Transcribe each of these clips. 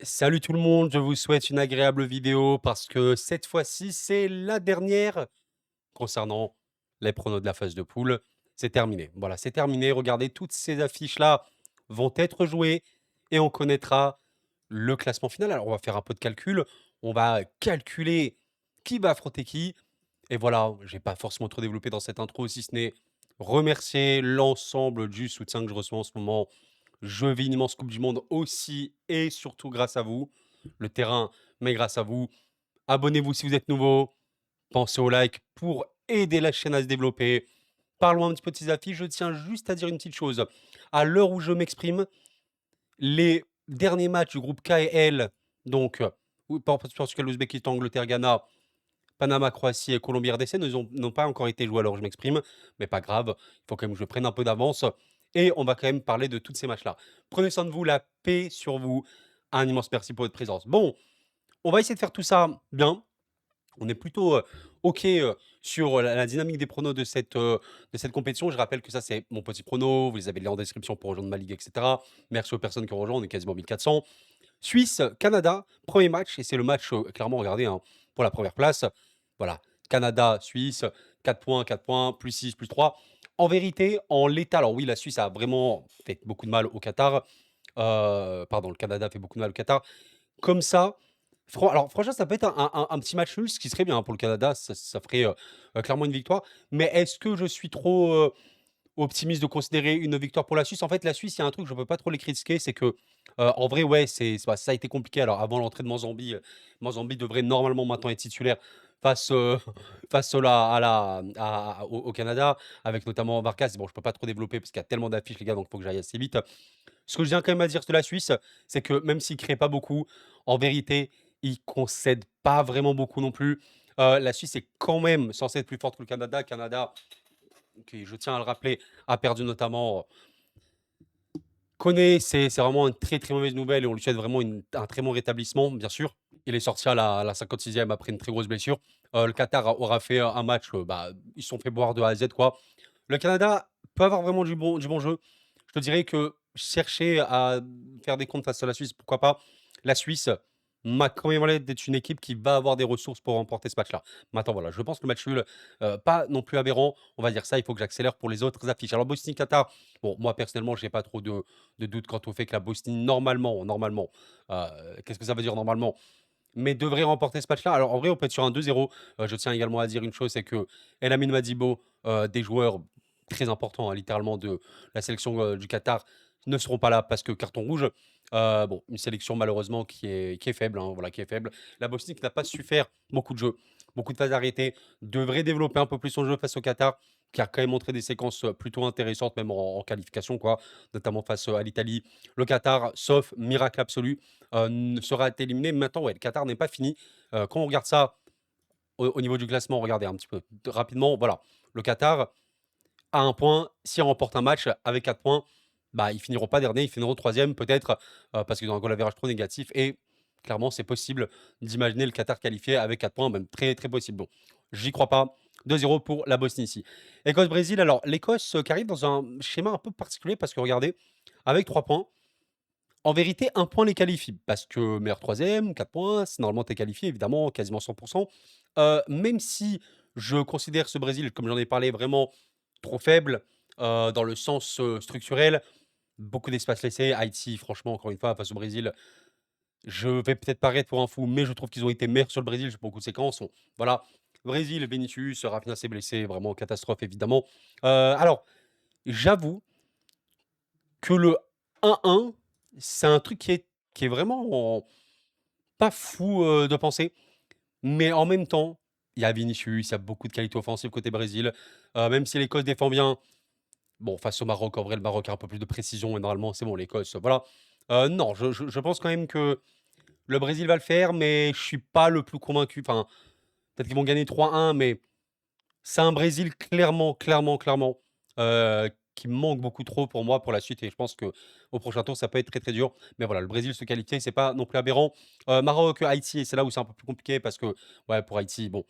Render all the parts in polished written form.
Salut tout le monde, je vous souhaite une agréable vidéo parce que cette fois-ci, c'est la dernière concernant les pronos de la phase de poule. C'est terminé. Voilà, c'est terminé. Regardez, toutes ces affiches-là vont être jouées et on connaîtra le classement final. Alors, on va faire un peu de calcul. On va calculer qui va affronter qui. Et voilà, j'ai pas forcément trop développé dans cette intro, si ce n'est remercier l'ensemble du soutien que je reçois en ce moment. Je vis une immense coupe du monde aussi et surtout grâce à vous. Le terrain, mais grâce à vous. Abonnez-vous si vous êtes nouveau. Pensez au like pour aider la chaîne à se développer. Parlons un petit peu de ces affiches. Je tiens juste à dire une petite chose. À l'heure où je m'exprime, les derniers matchs du groupe K et L, donc Portugal, Ouzbékistan, Angleterre, Ghana, Panama, Croatie et Colombie, RDC n'ont pas encore été joués, alors je m'exprime, mais pas grave, il faut quand même que je prenne un peu d'avance. Et on va quand même parler de tous ces matchs-là. Prenez soin de vous, la paix sur vous. Un immense merci pour votre présence. Bon, on va essayer de faire tout ça bien. On est plutôt OK sur la dynamique des pronos de cette compétition. Je rappelle que ça, c'est mon petit prono. Vous les avez là en description pour rejoindre ma ligue, etc. Merci aux personnes qui ont rejoint. On est quasiment 1400. Suisse, Canada, premier match. Et c'est le match, clairement, regardez, hein, pour la première place. Voilà, Canada, Suisse, 4 points, plus 6, plus 3. En vérité, en l'état, alors oui, la Suisse a vraiment fait beaucoup de mal au Qatar. Pardon, le Canada a fait beaucoup de mal au Qatar. Comme ça, alors franchement, ça peut être un petit match nul, ce qui serait bien, hein, pour le Canada. Ça ferait, clairement une victoire. Mais est-ce que je suis trop, optimiste de considérer une victoire pour la Suisse? En fait, la Suisse, il y a un truc, je ne peux pas trop les critiquer, c'est que, en vrai, ouais, bah, ça a été compliqué. Alors avant l'entrée de Manzambi, Manzambi devrait normalement maintenant être titulaire face, face au Canada, avec notamment Vargas. Bon, je peux pas trop développer parce qu'il y a tellement d'affiches, les gars, donc il faut que j'aille assez vite. Ce que je tiens quand même à dire de la Suisse, c'est que même s'ils ne créent pas beaucoup, en vérité, ils concèdent pas vraiment beaucoup non plus. La Suisse est quand même censée être plus forte que le Canada. Canada, qui, je tiens à le rappeler, a perdu notamment Koné. C'est vraiment une très, très mauvaise nouvelle et on lui souhaite vraiment un très bon rétablissement, bien sûr. Il est sorti à la 56e après une très grosse blessure. Le Qatar aura fait un match, bah, ils se sont fait boire de A à Z, quoi. Le Canada peut avoir vraiment du bon jeu. Je te dirais que chercher à faire des comptes face à la Suisse, pourquoi pas. La Suisse m'a quand même l'air d'être une équipe qui va avoir des ressources pour remporter ce match-là. Maintenant, voilà, je pense que le match nul, pas non plus aberrant, on va dire ça. Il faut que j'accélère pour les autres affiches. Alors, Bosnie-Qatar, bon, moi personnellement, j'ai pas trop de doutes quant au fait que la Bosnie, normalement, qu'est-ce que ça veut dire normalement? Mais devrait remporter ce match-là. Alors, en vrai, on peut être sur un 2-0. Je tiens également à dire une chose, c'est que El Amin Madibo, des joueurs très importants, hein, littéralement, de la sélection du Qatar, ne seront pas là parce que carton rouge. Bon, une sélection malheureusement qui est faible, hein, voilà, qui est faible. La Bosnie qui n'a pas su faire beaucoup de jeux, beaucoup de phases arrêtées, devrait développer un peu plus son jeu face au Qatar, qui a quand même montré des séquences plutôt intéressantes, même en qualification, quoi, notamment face à l'Italie. Le Qatar, sauf miracle absolu, sera éliminé. Maintenant, ouais, le Qatar n'est pas fini. Quand on regarde ça au niveau du classement, regardez un petit peu rapidement, voilà, le Qatar a un point. S'ils remportent un match avec 4 points, bah, ils finiront pas dernier, ils finiront troisième peut-être, parce qu'ils ont un goal average trop négatif et clairement, c'est possible d'imaginer le Qatar qualifié avec 4 points, même très, très possible. Bon, j'y crois pas. 2-0 pour la Bosnie ici. Écosse-Brésil, alors l'Écosse qui arrive dans un schéma un peu particulier parce que regardez, avec 3 points, en vérité, un point les qualifie parce que meilleur troisième, 4 points, si normalement tu es qualifié, évidemment, quasiment 100. Même si je considère ce Brésil, comme j'en ai parlé, vraiment trop faible, dans le sens, structurel, beaucoup d'espace laissé. Haïti, franchement, encore une fois, face au Brésil, je vais peut-être paraître pour un fou, mais je trouve qu'ils ont été meilleurs sur le Brésil sur beaucoup de séquences. Voilà, Brésil, Vinicius, Rafinha s'est blessé, vraiment catastrophe évidemment. Alors, j'avoue que le 1-1, c'est un truc qui est vraiment pas fou, de penser, mais en même temps, il y a Vinicius, il y a beaucoup de qualité offensive côté Brésil. Même si l'Écosse défend bien, bon, face au Maroc, en vrai, le Maroc a un peu plus de précision et normalement, c'est bon, l'Écosse, voilà. Non, je pense quand même que le Brésil va le faire, mais je suis pas le plus convaincu. Enfin, peut-être qu'ils vont gagner 3-1, mais c'est un Brésil clairement, qui me manque beaucoup trop pour moi pour la suite et je pense que au prochain tour, ça peut être très, très dur. Mais voilà, le Brésil se qualifier, c'est pas non plus aberrant. Maroc, Haïti, c'est là où c'est un peu plus compliqué parce que, ouais, pour Haïti, bon,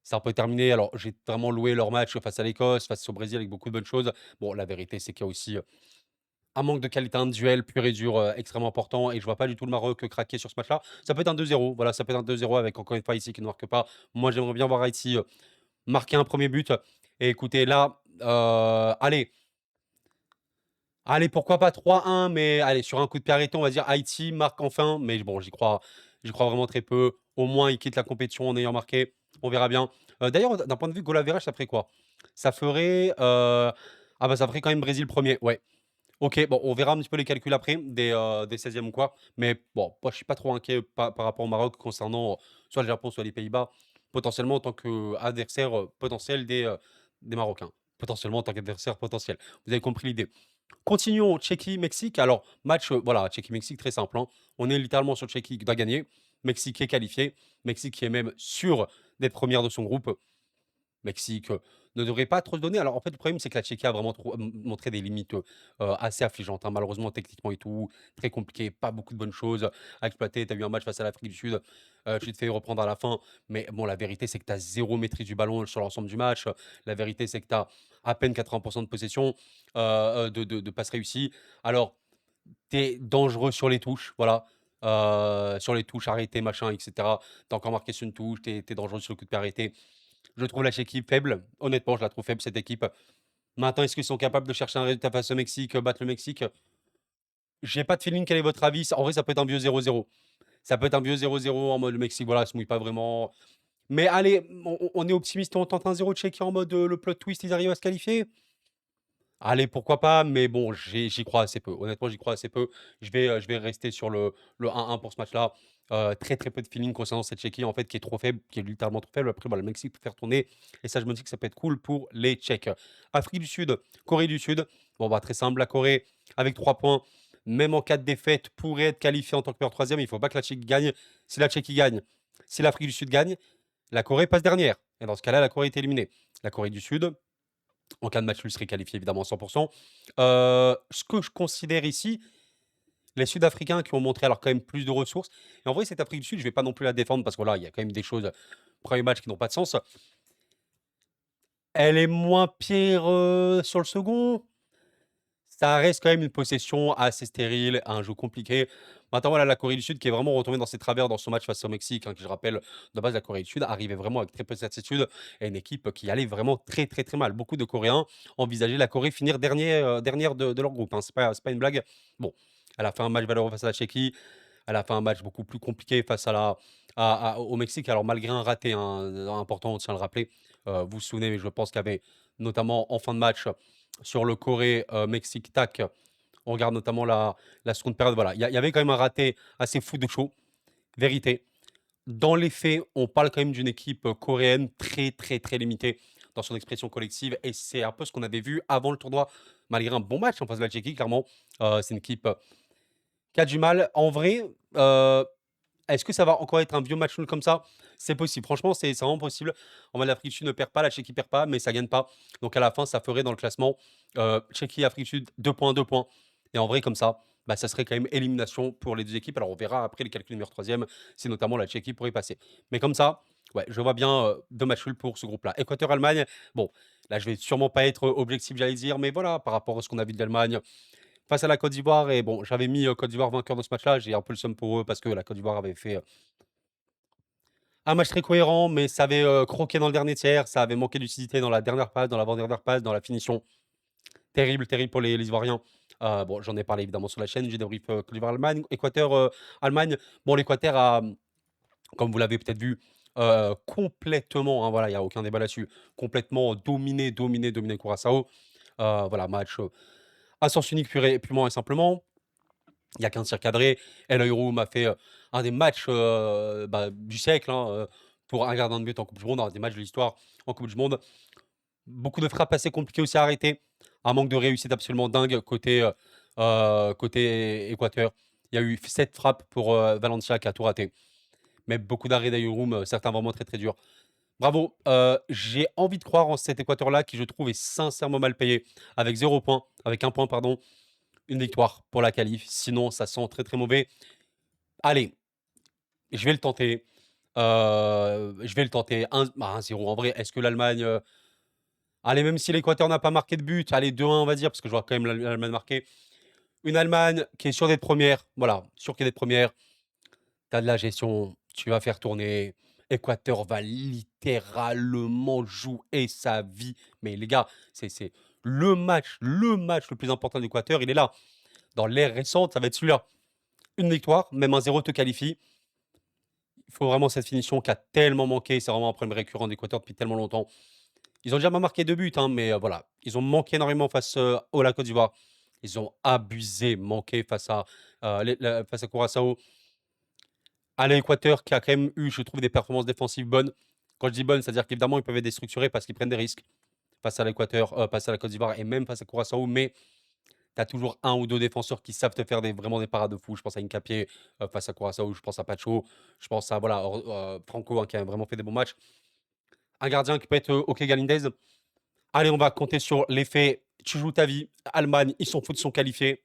c'est un peu terminé. Alors, j'ai vraiment loué leur match face à l'Écosse, face au Brésil avec beaucoup de bonnes choses. Bon, la vérité, c'est qu'il y a aussi, un manque de qualité individuelle pur et dur, extrêmement important et je vois pas du tout le Maroc craquer sur ce match-là. Ça peut être un 2-0, voilà, ça peut être un 2-0 avec encore une fois Haïti qui ne marque pas. Moi, j'aimerais bien voir Haïti, marquer un premier but et écoutez là, allez, pourquoi pas 3-1, mais allez, sur un coup de pied arrêté, on va dire Haïti marque enfin, mais bon, j'y crois vraiment très peu. Au moins, ils quittent la compétition en ayant marqué. On verra bien. D'ailleurs, d'un point de vue goal average, ça ferait quoi? Ça ferait, ah bah, ça ferait quand même Brésil premier. Ouais. OK, bon, on verra un petit peu les calculs après des 16e ou quoi. Mais bon, moi, je suis pas trop inquiet par rapport au Maroc concernant, soit le Japon, soit les Pays-Bas, potentiellement en tant qu'adversaire, potentiel des Marocains. Potentiellement en tant qu'adversaire potentiel. Vous avez compris l'idée. Continuons, Tchéquie-Mexique. Alors, match, voilà, Tchéquie-Mexique, très simple, hein. On est littéralement sur Tchéquie qui doit gagner. Mexique est qualifié. Mexique qui est même sûr d'être première de son groupe. Mexique, ne devrait pas trop se donner. Alors, en fait, le problème, c'est que la Tchéquie a vraiment montré des limites, assez affligeantes, hein, malheureusement, techniquement et tout. Très compliqué, pas beaucoup de bonnes choses à exploiter. Tu as eu un match face à l'Afrique du Sud, tu te fais reprendre à la fin. Mais bon, la vérité, c'est que tu as 0 maîtrise du ballon sur l'ensemble du match. La vérité, c'est que tu as à peine 80 de possession, de passes réussies. Alors, tu es dangereux sur les touches, voilà. Sur les touches arrêtées, machin, et cetera. Tu as encore marqué sur une touche, tu es dangereux sur le coup de pied arrêté. Je trouve la Tchéquie faible. Honnêtement, je la trouve faible, cette équipe. Maintenant, est-ce qu'ils sont capables de chercher un résultat face au Mexique, battre le Mexique? J'ai pas de feeling. Quel est votre avis? En vrai, ça peut être un vieux 0-0. Ça peut être un vieux 0-0 en mode le Mexique, voilà, se mouille pas vraiment. Mais allez, on est optimiste, on tente un 0 Tchéquie en mode le plot twist, ils arrivent à se qualifier? Allez, pourquoi pas, mais bon, j'y crois assez peu. Honnêtement, j'y crois assez peu. Je vais rester sur le 1-1 pour ce match-là. Très, très peu de feeling concernant cette Tchéquie, en fait, qui est trop faible, qui est littéralement trop faible. Après, voilà, le Mexique peut faire tourner et ça, je me dis que ça peut être cool pour les Tchèques. Afrique du Sud, Corée du Sud. Bon, bah, très simple, la Corée, avec 3 points, même en cas de défaite, pourrait être qualifiée en tant que meilleure troisième. Il ne faut pas que la Tchéquie gagne. Si la Tchéquie gagne, si l'Afrique du Sud gagne, la Corée passe dernière. Et dans ce cas-là, la Corée est éliminée. La Corée du Sud, en cas de match nul, serait qualifié évidemment à 100. Ce que je considère ici, les Sud-Africains qui ont montré alors quand même plus de ressources. Et en vrai, cette Afrique du Sud, je vais pas non plus la défendre parce que voilà, il y a quand même des choses, premier match qui n'ont pas de sens. Elle est moins pire sur le second. Ça reste quand même une possession assez stérile, un jeu compliqué. Maintenant, voilà, la Corée du Sud qui est vraiment retombée dans ses travers dans son match face au Mexique, hein, qui, je rappelle, de base, la Corée du Sud arrivait vraiment avec très peu de certitude et une équipe qui allait vraiment très, très, très mal. Beaucoup de Coréens envisageaient la Corée finir dernière de leur groupe, hein. C'est pas une blague. Bon, elle a fait un match valeureux face à la Tchéquie. Elle a fait un match beaucoup plus compliqué face au Mexique. Alors, malgré un raté important, on tient à le rappeler, vous vous souvenez, mais je pense qu'il y avait notamment en fin de match sur le Corée-Mexique, tac, on regarde notamment la seconde période. Voilà, il y avait quand même un raté assez fou de chaud, vérité. Dans les faits, on parle quand même d'une équipe coréenne très, très, très limitée dans son expression collective. Et c'est un peu ce qu'on avait vu avant le tournoi, malgré un bon match en face de la Tchéquie, clairement. C'est une équipe qui a du mal. En vrai, est-ce que ça va encore être un vieux match nul comme ça? C'est possible. Franchement, c'est vraiment possible. En mode l'Afrique du Sud ne perd pas, la Tchéquie perd pas, mais ça gagne pas. Donc à la fin, ça ferait dans le classement Tchéquie, Afrique du Sud, 2 points, 2 points. Et en vrai, comme ça, bah, ça serait quand même élimination pour les deux équipes. Alors on verra après les calculs numéro troisième, si notamment la Tchéquie pourrait passer. Mais comme ça, ouais, je vois bien 2 matchs nuls pour ce groupe-là. Équateur-Allemagne, bon, là je vais sûrement pas être objectif, j'allais dire, mais voilà, par rapport à ce qu'on a vu de l'Allemagne, face à la Côte d'Ivoire et bon, j'avais mis, Côte d'Ivoire vainqueur dans ce match-là. J'ai un peu le seum pour eux parce que la Côte d'Ivoire avait fait, un match très cohérent, mais ça avait, croqué dans le dernier tiers. Ça avait manqué d'utilité dans la dernière passe, dans l'avant-dernière passe, dans la finition. Terrible, terrible pour les Ivoiriens. Bon, j'en ai parlé évidemment sur la chaîne. J'ai débrief, Côte d'Ivoire-Allemagne, Équateur, Allemagne. Bon, l'Équateur a, comme vous l'avez peut-être vu, complètement, hein, voilà, il y a aucun débat là-dessus, complètement dominé Curaçao. Voilà, match, à sens unique purement et simplement. Il y a qu'un tir cadré. El Haïroum a fait, un des matchs, bah, du siècle, hein, pour un gardien de but en coupe du monde, un des matchs de l'histoire en coupe du monde. Beaucoup de frappes assez compliquées aussi à arrêter. Un manque de réussite absolument dingue côté Équateur. Il y a eu 7 frappes pour, Valencia qui a tout raté. Mais beaucoup d'arrêts d'Haïroum, certains vraiment très, très durs. Bravo, j'ai envie de croire en cet Équateur-là qui, je trouve, est sincèrement mal payé avec 0 point, avec 1 point, pardon. Une victoire pour la qualif, sinon ça sent très, très mauvais. Allez, je vais le tenter, je vais le tenter, 1-0 en vrai. Est-ce que l'Allemagne, allez, même si l'Équateur n'a pas marqué de but, allez 2-1 on va dire, parce que je vois quand même l'Allemagne marquer. Une Allemagne qui est sûre d'être première, voilà, sûre qu'elle est première. Tu as de la gestion, tu vas faire tourner. Équateur va littéralement jouer sa vie. Mais les gars, c'est le match le plus important d'Équateur, il est là. Dans l'ère récente, ça va être celui-là. Une victoire, même un 0 te qualifie. Il faut vraiment cette finition qui a tellement manqué. C'est vraiment un problème récurrent d'Équateur depuis tellement longtemps. Ils ont déjà marqué 2 buts, hein, mais voilà. Ils ont manqué énormément face à la Côte d'Ivoire. Ils ont abusé, manqué face à Curaçao. À l'Équateur, qui a quand même eu, je trouve, des performances défensives bonnes. Quand je dis bonnes, c'est-à-dire qu'évidemment, ils peuvent être déstructurés parce qu'ils prennent des risques face à l'Équateur, face à la Côte d'Ivoire et même face à Curaçao. Mais tu as toujours un ou deux défenseurs qui savent te faire vraiment des parades de fou. Je pense à Incapié face à Curaçao, je pense à Pacho, je pense à voilà, Franco, hein, qui a vraiment fait des bons matchs. Un gardien qui peut être OK Galindez. Allez, on va compter sur l'effet. Tu joues ta vie. Allemagne, ils s'en foutent, ils sont qualifiés.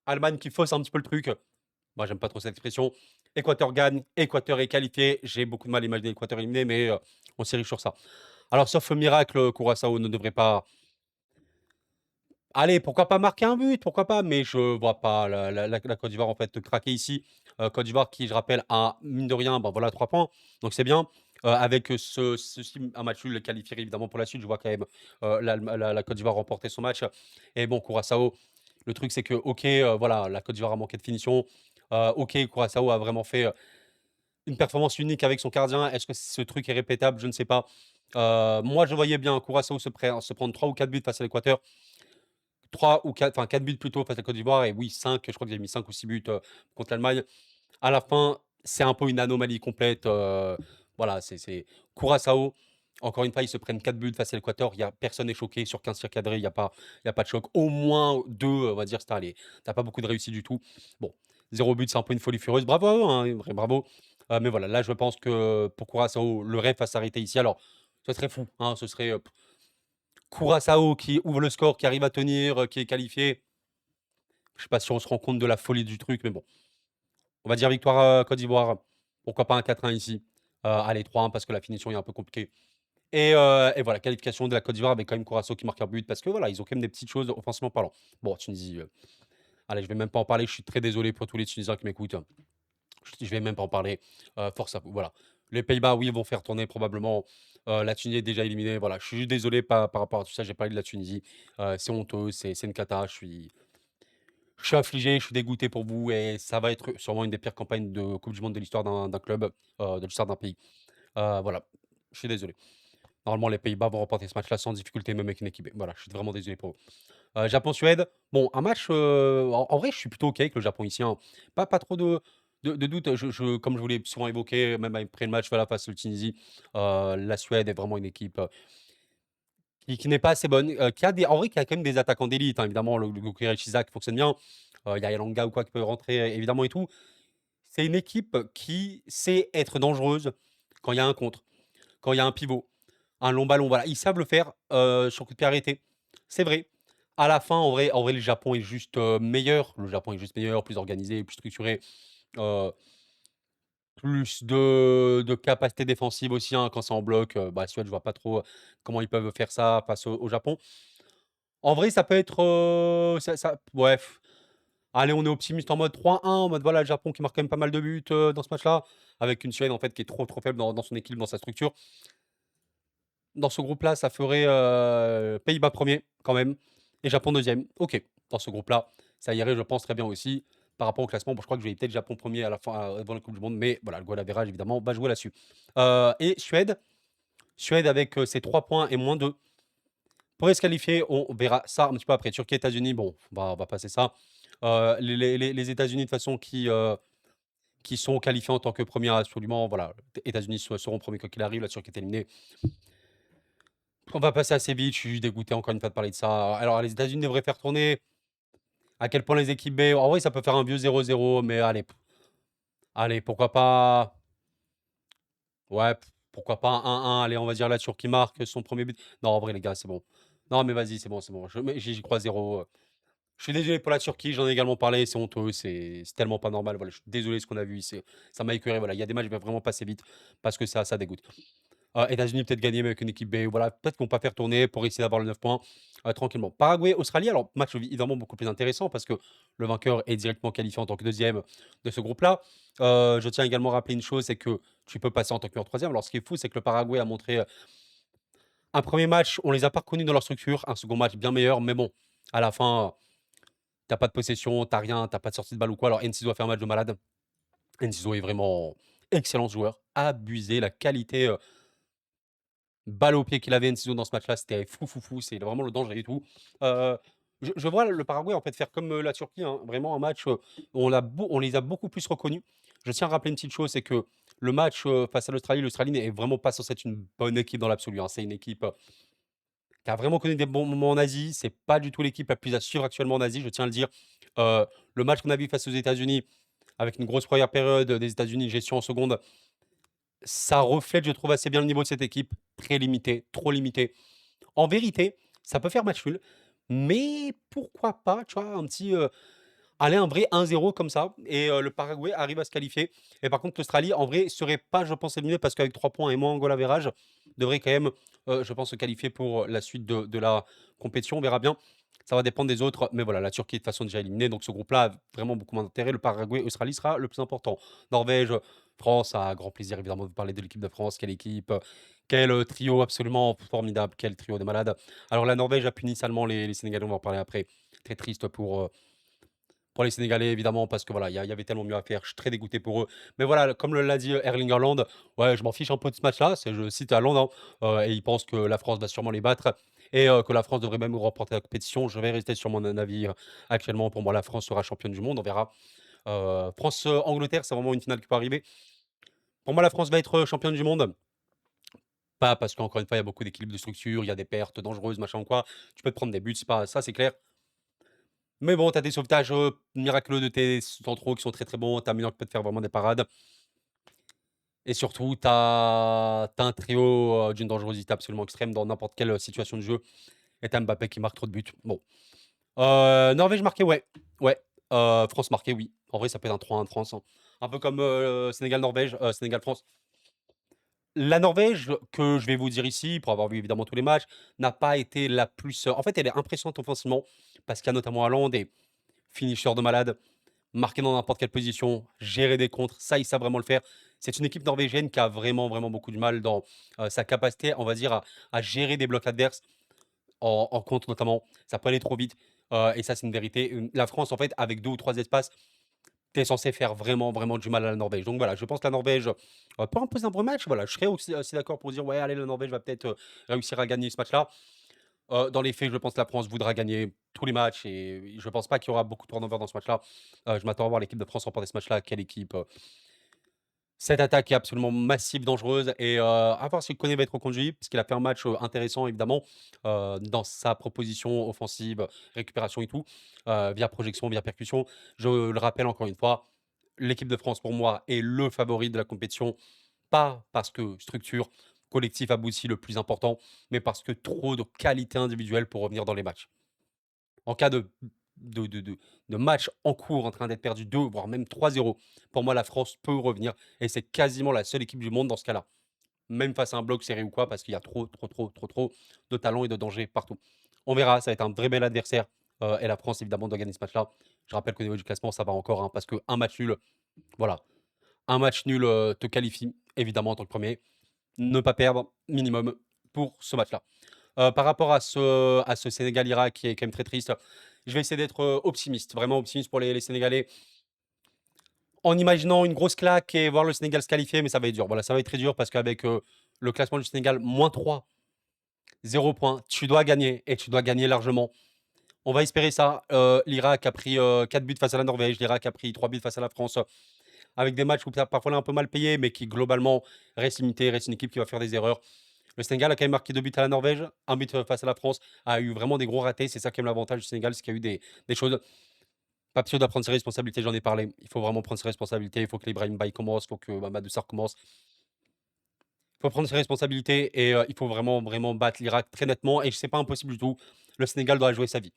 Allemagne qui fausse un petit peu le truc. Moi, j'aime pas trop cette expression. Équateur gagne, Équateur est qualifié. J'ai beaucoup de mal à imaginer l'Équateur éliminé, mais on s'y riche sur ça. Alors, sauf miracle, Curaçao ne devrait pas. Allez, pourquoi pas marquer un but? Pourquoi pas? Mais je vois pas la Côte d'Ivoire en fait craquer ici. Côte d'Ivoire qui, je rappelle, a mine de rien, ben voilà, 3 points. Donc c'est bien. Avec un match nul qualifié évidemment pour la suite. Je vois quand même la Côte d'Ivoire remporter son match. Et bon, Curaçao, le truc c'est que, ok, voilà, la Côte d'Ivoire a manqué de finition. Ok, Curaçao a vraiment fait une performance unique avec son gardien. Est-ce que ce truc est répétable? Je ne sais pas. Moi, je voyais bien Curaçao se prendre 3 ou 4 buts face à l'Équateur. 3 ou 4, enfin 4 buts plutôt face à la Côte d'Ivoire et oui 5, je crois que j'ai mis 5 ou 6 buts, contre l'Allemagne. À la fin, c'est un peu une anomalie complète, voilà, c'est Curaçao, encore une fois, ils se prennent 4 buts face à l'Équateur, il y a personne n'est choqué sur 15 tirs cadrés, il y a pas de choc. Au moins 2, on va dire, c'est allé. Tu pas beaucoup de réussite du tout. Bon, 0 but, c'est un peu une folie furieuse. Bravo à eux, hein, vrai bravo. Mais voilà, là, je pense que pour Curaçao, le rêve va s'arrêter ici. Alors, ce serait fou, hein, ce serait, Curaçao qui ouvre le score, qui arrive à tenir, qui est qualifié. Je sais pas si on se rend compte de la folie du truc, mais bon. On va dire victoire Côte d'Ivoire. Pourquoi pas un 4-1 ici. Allez, 3-1 parce que la finition est un peu compliquée. Et voilà, qualification de la Côte d'Ivoire avec quand même Curaçao qui marque un but parce que voilà, ils ont quand même des petites choses offensivement parlant. Bon, Tunisie, allez, je vais même pas en parler. Je suis très désolé pour tous les Tunisiens qui m'écoutent. Je vais même pas en parler. Force à vous. Voilà. Les Pays-Bas, oui, vont faire tourner probablement. La Tunisie est déjà éliminée. Voilà, je suis juste désolé par rapport à tout ça. J'ai parlé de la Tunisie. C'est honteux, c'est une cata. Je suis affligé, je suis dégoûté pour vous et ça va être sûrement une des pires campagnes de Coupe du Monde de l'histoire d'un club, de l'histoire d'un pays. Voilà, je suis désolé. Normalement, les Pays-Bas vont remporter ce match-là sans difficulté, même avec une équipe B. Voilà, je suis vraiment désolé pour vous. Japon-Suède, bon, un match, en vrai, je suis plutôt OK avec le Japon ici, hein. Pas trop de doutes. Comme je vous l'ai souvent évoqué, même après le match, voilà, face à la Tunisie, la Suède est vraiment une équipe, qui n'est pas assez bonne, qui a en vrai, qui a quand même des attaquants d'élite, hein. Évidemment, le Gyökeres Isaac fonctionne bien. Il y a Elanga ou quoi qui peut rentrer, évidemment et tout. C'est une équipe qui sait être dangereuse quand il y a un contre, quand il y a un pivot, un long ballon, voilà. Ils savent le faire, sur coup de pied arrêté. C'est vrai. À la fin, en vrai, le Japon est juste, meilleur. Le Japon est juste meilleur, plus organisé, plus structuré, heu, plus de capacité défensive aussi, hein, quand c'est en bloc. Bah, Suède, je vois pas trop, comment ils peuvent faire ça face au Japon. En vrai, ça peut être, ça bref. Allez, on est optimiste en mode 3-1, en mode voilà, le Japon qui marque quand même pas mal de buts, dans ce match-là, avec une Suède en fait qui est trop, trop faible dans son équipe, dans sa structure. Dans ce groupe-là, ça ferait, Pays-Bas 1er quand même et Japon 2e. OK, dans ce groupe-là, ça irait, je pense, très bien aussi par rapport au classement. Bon, je crois que je vais peut-être Japon 1er à la fin, avant la coupe du monde, mais voilà, le goal average évidemment va jouer là-dessus. Et Suède avec, ses 3 points et moins 2 pourrait se qualifier. On verra ça un petit peu après. Turquie, États-Unis, bon, on va passer ça. Les États-Unis de toute façon qui sont qualifiés en tant que premiers absolument, voilà. États-Unis seront premiers quoi qu'il arrive, la Turquie est éliminée. On va passer assez vite, je suis dégoûté encore une fois de parler de ça. Alors les États-Unis devraient faire tourner. À quel point les équipes B, en vrai ça peut faire un vieux 0-0, mais allez, pourquoi pas. Ouais, pourquoi pas un 1-1, allez, on va dire la Turquie marque son premier but. Non, en vrai les gars, c'est bon. Non, mais vas-y, c'est bon, c'est bon. Mais j'y crois zéro. Je suis désolé pour la Turquie, j'en ai également parlé, c'est honteux, c'est tellement pas normal. Voilà, je suis désolé de ce qu'on a vu ici. Ça m'a écœuré. Voilà, il y a des matchs qui peuvent vraiment passer vite parce que ça dégoûte. États-Unis peut-être gagner, mais avec une équipe B, voilà, peut-être qu'ils vont pas faire tourner pour essayer d'avoir le 9 points, tranquillement. Paraguay, Australie, alors match évidemment beaucoup plus intéressant parce que le vainqueur est directement qualifié en tant que deuxième de ce groupe-là. Je tiens également à rappeler une chose, c'est que tu peux passer en tant que meilleur troisième. Alors ce qui est fou, c'est que le Paraguay a montré, un premier match, on les a pas reconnus dans leur structure, un second match bien meilleur, mais bon, à la fin, t'as pas de possession, t'as rien, t'as pas de sortie de balle ou quoi. Alors Enciso a fait un match de malade. Enciso est vraiment excellent joueur, abusé, la qualité, balle au pied qu'il avait Enciso dans ce match-là, c'était fou, fou, fou, c'est vraiment le danger et tout. Heu, je vois le Paraguay en fait faire comme, la Turquie, hein, vraiment un match, on les a beaucoup plus reconnus. Je tiens à rappeler une petite chose, c'est que le match, face à l'Australie n'est vraiment pas censé être une bonne équipe dans l'absolu, hein. C'est une équipe, qui a vraiment connu des bons moments en Asie. C'est pas du tout l'équipe la plus à suivre actuellement en Asie, je tiens à le dire. Heu, le match qu'on a vu face aux États-Unis, avec une grosse première période des États-Unis, gestion en seconde, ça reflète, je trouve, assez bien le niveau de cette équipe. Très limité, trop limité. En vérité, ça peut faire match nul, mais pourquoi pas, tu vois, aller un vrai 1-0 comme ça et le Paraguay arrive à se qualifier et par contre l'Australie, en vrai, serait pas, je pense, éliminée parce qu'avec 3 points et moins en goal average, devrait quand même, je pense, se qualifier pour la suite de la compétition. On verra bien. Ça va dépendre des autres, mais voilà, la Turquie est de toute façon déjà éliminée, donc ce groupe-là a vraiment beaucoup moins d'intérêt. Le Paraguay, Australie sera le plus important. Norvège, France, a grand plaisir évidemment de vous parler de l'équipe de France. Quelle équipe, quel, trio absolument formidable, quel trio de malades. Alors la Norvège a puni salement les Sénégalais, on va en parler après. Très triste pour les Sénégalais évidemment parce que voilà, il y avait tellement mieux à faire. Je suis très dégoûté pour eux. Mais voilà, comme l'a dit Erling Haaland, ouais, je m'en fiche un peu de ce match-là. C'est je cite Haaland, hein, et il pense que la France va sûrement les battre et que la France devrait même remporter la compétition. Je vais rester sur mon avis, actuellement. Pour moi, la France sera championne du monde, on verra. France, Angleterre, c'est vraiment une finale qui peut arriver. Pour moi, la France va être, championne du monde. Pas parce qu'encore une fois, il y a beaucoup d'équilibres de structure, il y a des pertes dangereuses, machin ou quoi. Tu peux te prendre des buts, c'est pas ça, c'est clair. Mais bon, tu as des sauvetages, miraculeux de tes centraux qui sont très, très bons. Tu as Müller qui peut te faire vraiment des parades et surtout tu as un trio, d'une dangerosité absolument extrême dans n'importe quelle, situation de jeu et tu as Mbappé qui marque trop de buts. Bon, Norvège marqué, ouais, ouais, France marqué, oui. En vrai, ça peut être un 3-1 de France, hein. Un peu comme, Sénégal-Norvège, Sénégal-France. La Norvège, que je vais vous dire ici, pour avoir vu évidemment tous les matchs, n'a pas été la plus, en fait, elle est impressionnante offensivement parce qu'il y a notamment Haaland et finisher de malade. Marquer dans n'importe quelle position, gérer des contres, ça, ils savent vraiment le faire. C'est une équipe norvégienne qui a vraiment, vraiment beaucoup de mal dans, sa capacité, on va dire, à gérer des blocs adverses, en contre notamment. Ça peut aller trop vite, et ça, c'est une vérité. La France, en fait, avec 2 ou 3 espaces, tu es censé faire vraiment, vraiment du mal à la Norvège. Donc voilà, je pense que la Norvège, peut imposer un vrai match. Voilà, je serais aussi d'accord pour dire: «Ouais, allez, la Norvège va peut-être, réussir à gagner ce match-là». Dans les faits, je pense que la France voudra gagner tous les matchs et je pense pas qu'il y aura beaucoup de turnover dans ce match-là. Je m'attends à voir l'équipe de France remporter ce match-là. Quelle équipe, cette attaque est absolument massive, dangereuse et à voir si Koné va être reconduit, parce qu'il a fait un match, intéressant évidemment, dans sa proposition offensive, récupération et tout, via projection, via percussion. Je le rappelle encore une fois, l'équipe de France pour moi est le favori de la compétition, pas parce que structure, collectif abouti le plus important, mais parce que trop de qualité individuelle pour revenir dans les matchs. En cas de de de de match en cours en train d'être perdu 2 voire même 3-0, pour moi, la France peut revenir et c'est quasiment la seule équipe du monde dans ce cas-là. Même face à un bloc serré ou quoi, parce qu'il y a trop, trop, trop, trop, trop de talent et de danger partout. On verra, ça va être un vrai bel adversaire, et la France évidemment doit gagner ce match-là. Je rappelle qu'au niveau du classement, ça va encore, hein, parce qu'un match nul, voilà, un match nul, te qualifie évidemment en tant que premier. Ne pas perdre minimum pour ce match-là. Par rapport à ce Sénégal-Irak qui est quand même très triste, je vais essayer d'être, optimiste, vraiment optimiste pour les Sénégalais, en imaginant une grosse claque et voir le Sénégal se qualifier, mais ça va être dur. Voilà, ça va être très dur parce qu'avec, le classement du Sénégal, -3, 0 point, tu dois gagner et tu dois gagner largement. On va espérer ça. L'Irak a pris, 4 buts face à la Norvège, l'Irak a pris 3 buts face à la France, avec des matchs où parfois on est un peu mal payé, mais qui globalement restent limités, reste une équipe qui va faire des erreurs. Le Sénégal a quand même marqué 2 buts à la Norvège, un but, face à la France, a eu vraiment des gros ratés. C'est ça qui aime l'avantage du Sénégal, c'est qu'il y a eu des choses. Pape doit prendre ses responsabilités, j'en ai parlé. Il faut vraiment prendre ses responsabilités. Il faut que l'Ibrahim Baye commence, il faut que Mamadou Sarr commence. Il faut prendre ses responsabilités et il faut vraiment, vraiment battre l'Irak très nettement et c'est pas impossible du tout. Le Sénégal doit jouer sa vie.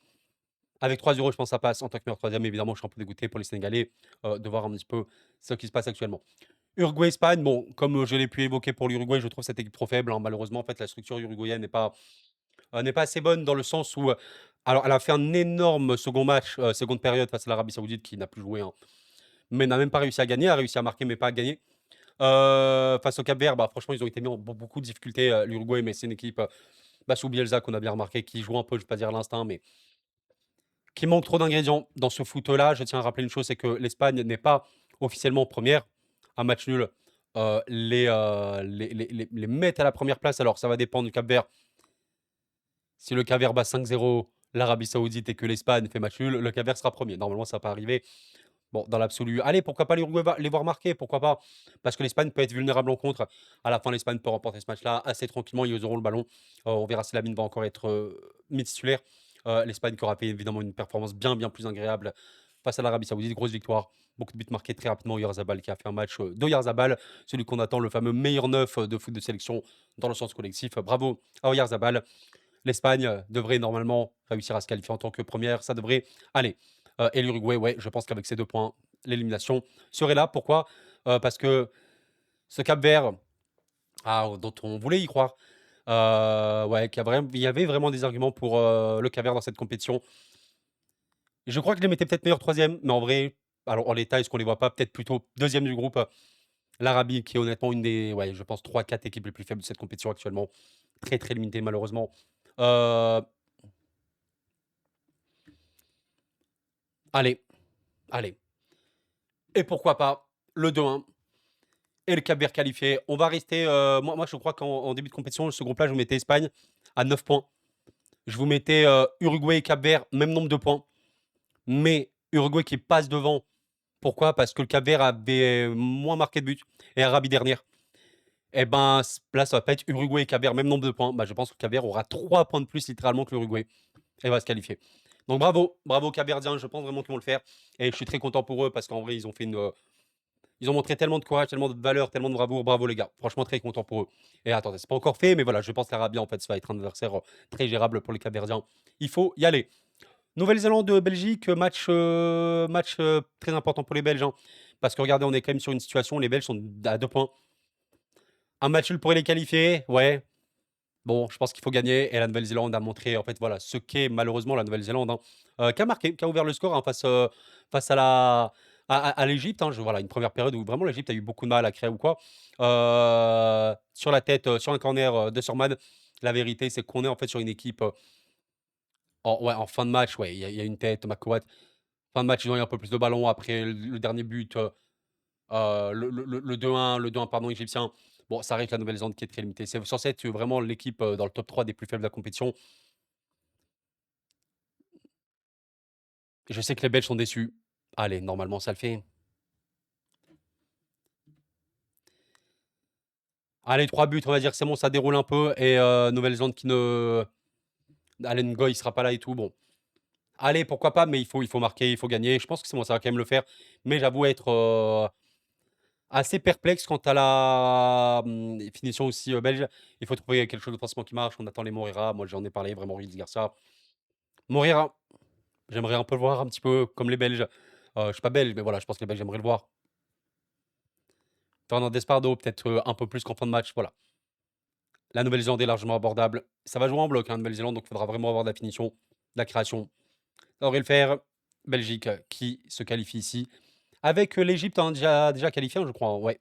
Avec 3-0, je pense que ça passe. En tant que meilleur troisième, évidemment, je suis un peu dégoûté pour les Sénégalais, de voir un petit peu ce qui se passe actuellement. Uruguay-Espagne, bon, comme je l'ai pu évoquer pour l'Uruguay, je trouve cette équipe trop faible, hein. Malheureusement, en fait, la structure uruguayenne n'est pas assez bonne dans le sens où, alors, elle a fait un énorme second match, seconde période face à l'Arabie Saoudite qui n'a plus joué, hein, mais n'a même pas réussi à gagner, a réussi à marquer, mais pas à gagner. Face au Cap-Vert, bah, franchement, ils ont été mis en beaucoup de difficultés, l'Uruguay, mais c'est une équipe, bah, sous Bielsa qu'on a bien remarqué, qui joue un peu, je ne vais pas dire à l'instinct, mais qui manque trop d'ingrédients dans ce foot-là. Je tiens à rappeler une chose, c'est que l'Espagne n'est pas officiellement première. Un match nul les met à la première place. Alors, ça va dépendre du Cap-Vert. Si le Cap-Vert bat 5-0 l'Arabie Saoudite et que l'Espagne fait match nul, le Cap-Vert sera premier. Normalement, ça va pas arriver. Bon, dans l'absolu, allez, pourquoi pas l'Uruguay les voir marquer, pourquoi pas? Parce que l'Espagne peut être vulnérable en contre. À la fin, l'Espagne peut remporter ce match-là assez tranquillement. Ils auront le ballon. On verra si Lamine va encore être mis titulaire. L'Espagne qui aura fait évidemment une performance bien plus agréable face à l'Arabie Saoudite. Grosse victoire. Beaucoup de buts marqués très rapidement. Oyarzabal qui a fait un match de Oyarzabal, celui qu'on attend, le fameux meilleur neuf de foot de sélection dans le sens collectif. Bravo à Oyarzabal. L'Espagne devrait normalement réussir à se qualifier en tant que première. Ça devrait aller. Et l'Uruguay, ouais, je pense qu'avec ces 2 points, l'élimination serait là. Pourquoi? Parce que ce Cap-Vert, dont on voulait y croire, ouais, il y avait vraiment des arguments pour le Cap-Vert dans cette compétition. Je crois que je les mettais peut-être meilleur troisième, mais en vrai, alors en l'état, est-ce qu'on les voit pas peut-être plutôt deuxième du groupe? L'Arabie, qui est honnêtement une des, ouais, je pense, 3-4 équipes les plus faibles de cette compétition actuellement. Très limitée, malheureusement. Euh, allez, allez. Et pourquoi pas le 2-1 et le Cap-Vert qualifié. On va rester. Moi, je crois qu'en début de compétition, ce groupe-là, je vous mettais Espagne à 9 points. Je vous mettais Uruguay et Cap-Vert, même nombre de points. Mais Uruguay qui passe devant. Pourquoi? Parce que le Cap-Vert avait moins marqué de buts. Et Arabie dernière. Et ben là, ça va pas être Uruguay et Cap-Vert, même nombre de points. Bah, je pense que le Cap-Vert aura 3 points de plus littéralement que l'Uruguay. Et va se qualifier. Donc bravo Cap-Verdiens, je pense vraiment qu'ils vont le faire. Et je suis très content pour eux parce qu'en vrai, ils ont montré tellement de courage, tellement de valeur, tellement de bravoure. Bravo les gars. Franchement, très content pour eux. Et attendez, c'est pas encore fait, mais voilà, je pense que l'Arabie, en fait, ça va être un adversaire très gérable pour les Capverdiens. Il faut y aller. Nouvelle-Zélande-Belgique, match très important pour les Belges, hein. Parce que regardez, on est quand même sur une situation où les Belges sont à 2 points. Un match nul pourrait les qualifier, ouais. Bon, je pense qu'il faut gagner. Et la Nouvelle-Zélande a montré, en fait, voilà, ce qu'est malheureusement la Nouvelle-Zélande, hein. Qui a marqué, qui a ouvert le score, hein, face à l'Égypte, hein. Voilà, une première période où vraiment l'Égypte a eu beaucoup de mal à créer ou quoi. Sur la tête, sur un corner de Surman. La vérité, c'est qu'on est en fait sur une équipe ouais, en fin de match. Ouais, il y a une tête, McCoat. Fin de match, ils ont eu un peu plus de ballon après le dernier but. Le 2-1, pardon, égyptien. Bon, ça reste la Nouvelle-Zélande qui est très limitée. C'est censé être vraiment l'équipe dans le top 3 des plus faibles de la compétition. Je sais que les Belges sont déçus. Allez, normalement, ça le fait. Allez, 3 buts, on va dire que c'est bon, ça déroule un peu. Et Nouvelle-Zélande qui ne. Allen Goy, il sera pas là et tout. Bon. Allez, pourquoi pas, mais il faut marquer, il faut gagner. Je pense que c'est bon, ça va quand même le faire. Mais j'avoue être assez perplexe quant à la finition aussi belge. Il faut trouver quelque chose de forcément qui marche. On attend les Moreira. Moi, j'en ai parlé vraiment, Ruiz Garcia. Moreira, j'aimerais un peu le voir un petit peu comme les Belges. Je suis pas belge, mais voilà, je pense que les Belges, j'aimerais le voir. Fernandez Pardo, peut-être un peu plus qu'en fin de match. Voilà. La Nouvelle-Zélande est largement abordable. Ça va jouer en bloc, hein, Nouvelle-Zélande, donc il faudra vraiment avoir de la finition, de la création. Ça devrait le faire. Belgique qui se qualifie ici. Avec l'Égypte, hein, déjà qualifié, hein, je crois, hein, ouais.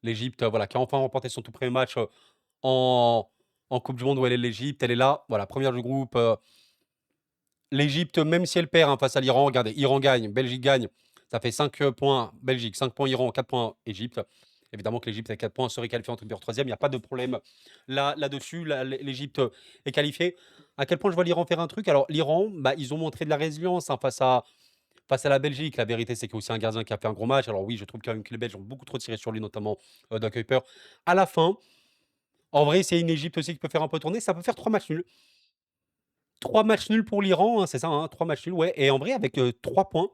L'Égypte, voilà, qui a enfin remporté son tout premier match en, en Coupe du Monde où elle est l'Égypte. Elle est là, voilà, première du groupe. L'Égypte, même si elle perd hein, face à l'Iran, regardez, Iran gagne, Belgique gagne. Ça fait 5 points Belgique, 5 points Iran, 4 points Égypte. Évidemment que l'Égypte avec 4 points serait qualifiée en tant que troisième. Il n'y a pas de problème là-dessus. L'Égypte est qualifiée. À quel point je vois l'Iran faire un truc? Alors, l'Iran, bah, ils ont montré de la résilience hein, face à la Belgique. La vérité, c'est qu'il y a aussi un gardien qui a fait un gros match. Alors, oui, je trouve quand même que les Belges ont beaucoup trop tiré sur lui, notamment Doug Kuiper. À la fin, en vrai, c'est une Égypte aussi qui peut faire un peu tourner. Ça peut faire 3 matchs nuls. 3 matchs nuls pour l'Iran, hein, c'est ça, hein, 3 matchs nuls, ouais. Et en vrai, avec 3 points,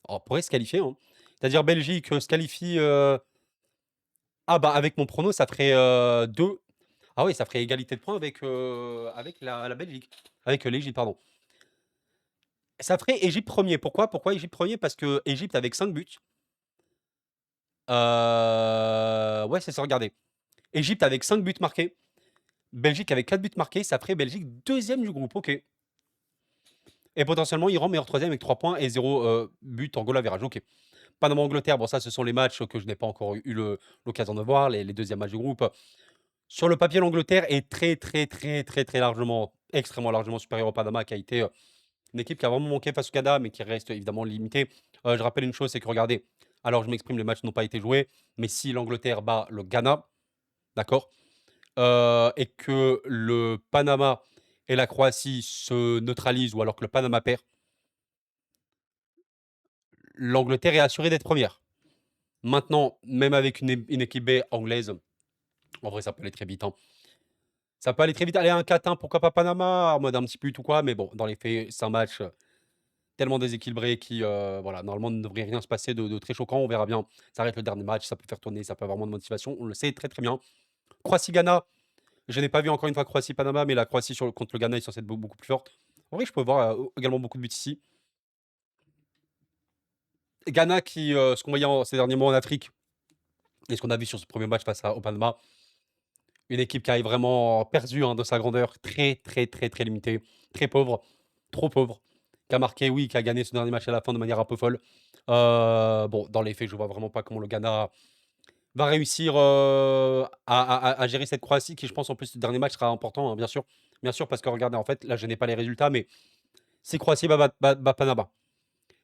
on pourrait se qualifier, hein. C'est-à-dire Belgique se qualifie. Ah bah avec mon prono, ça ferait 2. Ah oui, ça ferait égalité de points avec la Belgique. Avec l'Égypte, pardon. Ça ferait Égypte premier. Pourquoi Égypte premier? Parce que Égypte avec 5 buts. Ouais, c'est ça, regardez. Égypte avec 5 buts marqués. Belgique avec 4 buts marqués. Ça ferait Belgique deuxième du groupe. Ok. Et potentiellement, Iran meilleur troisième avec 3 points et 0 but en goal average. Ok. Panama-Angleterre, bon, ça, ce sont les matchs que je n'ai pas encore eu l'occasion de voir, les deuxièmes matchs du groupe. Sur le papier, l'Angleterre est très, très, très, très, très largement, extrêmement largement supérieure au Panama, qui a été une équipe qui a vraiment manqué face au Canada, mais qui reste évidemment limitée. Je rappelle une chose, c'est que regardez, alors je m'exprime, les matchs n'ont pas été joués, mais si l'Angleterre bat le Ghana, d'accord, et que le Panama et la Croatie se neutralisent, ou alors que le Panama perd, l'Angleterre est assurée d'être première. Maintenant, même avec une équipe B anglaise, en vrai, ça peut aller très vite, hein. Ça peut aller très vite. Aller à un 4-1, pourquoi pas Panama, en mode un petit but ou quoi, mais bon, dans les faits, c'est un match tellement déséquilibré qui, voilà, normalement, ne devrait rien se passer de très choquant. On verra bien. Ça reste le dernier match, ça peut faire tourner, ça peut avoir moins de motivation. On le sait très, très bien. Croatie-Ghana, je n'ai pas vu encore une fois Croatie-Panama, mais la Croatie contre le Ghana est censée être beaucoup plus forte. En vrai, je peux voir également beaucoup de buts ici. Ghana qui, ce qu'on voyait ces derniers mois en Afrique, et ce qu'on a vu sur ce premier match face au Panama, une équipe qui a vraiment perdu de sa grandeur, très, très, très, très limitée, très pauvre, trop pauvre, qui a marqué, oui, qui a gagné ce dernier match à la fin de manière un peu folle. Bon, dans les faits, je vois vraiment pas comment le Ghana va réussir à gérer cette Croatie, qui, je pense, en plus, le dernier match sera important, hein, bien sûr. Bien sûr, parce que regardez, en fait, là, je n'ai pas les résultats, mais si Croatie bat Panama,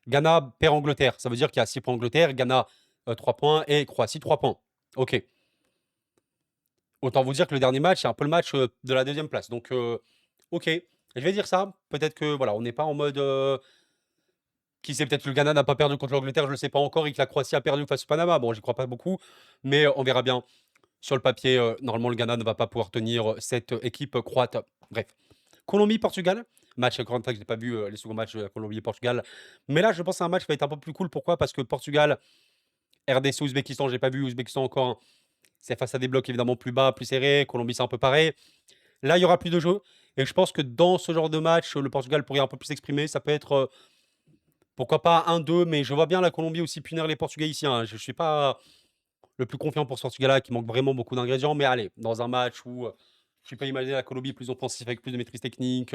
Ghana perd Angleterre, ça veut dire qu'il y a 6 points Angleterre, Ghana 3 points et Croatie 3 points. Ok. Autant vous dire que le dernier match, c'est un peu le match de la deuxième place. Donc, ok, je vais dire ça. Peut-être que voilà, on n'est pas en mode. Qui sait, peut-être que le Ghana n'a pas perdu contre l'Angleterre, je ne le sais pas encore, et que la Croatie a perdu face au Panama. Bon, j'y crois pas beaucoup, mais on verra bien. Sur le papier, normalement, le Ghana ne va pas pouvoir tenir cette équipe croate. Bref. Colombie-Portugal. Match, encore une fois, que je n'ai pas vu les seconds matchs de Colombie et Portugal. Mais là, je pense que un match qui va être un peu plus cool. Pourquoi? Parce que Portugal, RDC, Ouzbékistan, j'ai pas vu Ouzbékistan encore, hein. C'est face à des blocs évidemment plus bas, plus serrés. Colombie, c'est un peu pareil. Là, il y aura plus de jeux. Et je pense que dans ce genre de match, le Portugal pourrait un peu plus s'exprimer. Ça peut être, pourquoi pas 1-2, mais je vois bien la Colombie aussi punir les Portugais ici, hein. Je ne suis pas le plus confiant pour ce Portugal-là, qui manque vraiment beaucoup d'ingrédients. Mais allez, dans un match où je peux imaginer la Colombie plus offensive avec plus de maîtrise technique,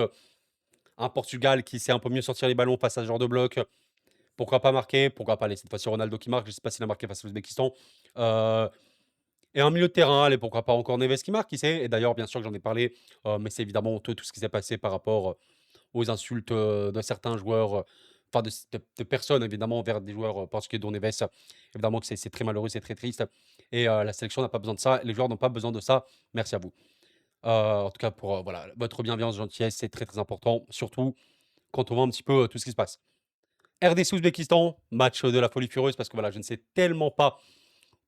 un Portugal qui sait un peu mieux sortir les ballons face à ce genre de bloc. Pourquoi pas marquer? Pourquoi pas aller cette fois-ci Ronaldo qui marque? Je ne sais pas s'il a marqué face à l'Ouzbékistan. Et un milieu de terrain, allez, pourquoi pas encore Neves qui marque, qui sait? Et d'ailleurs, bien sûr que j'en ai parlé, mais c'est évidemment honteux tout ce qui s'est passé par rapport aux insultes de certains joueurs, enfin de personnes évidemment envers des joueurs portugais, dont Neves. Évidemment que c'est très malheureux, c'est très triste. Et la sélection n'a pas besoin de ça, les joueurs n'ont pas besoin de ça. Merci à vous. En tout cas, pour voilà, votre bienveillance, gentillesse, c'est très très important, surtout quand on voit un petit peu tout ce qui se passe. RDC-Ouzbékistan, match de la folie furieuse, parce que voilà, je ne sais tellement pas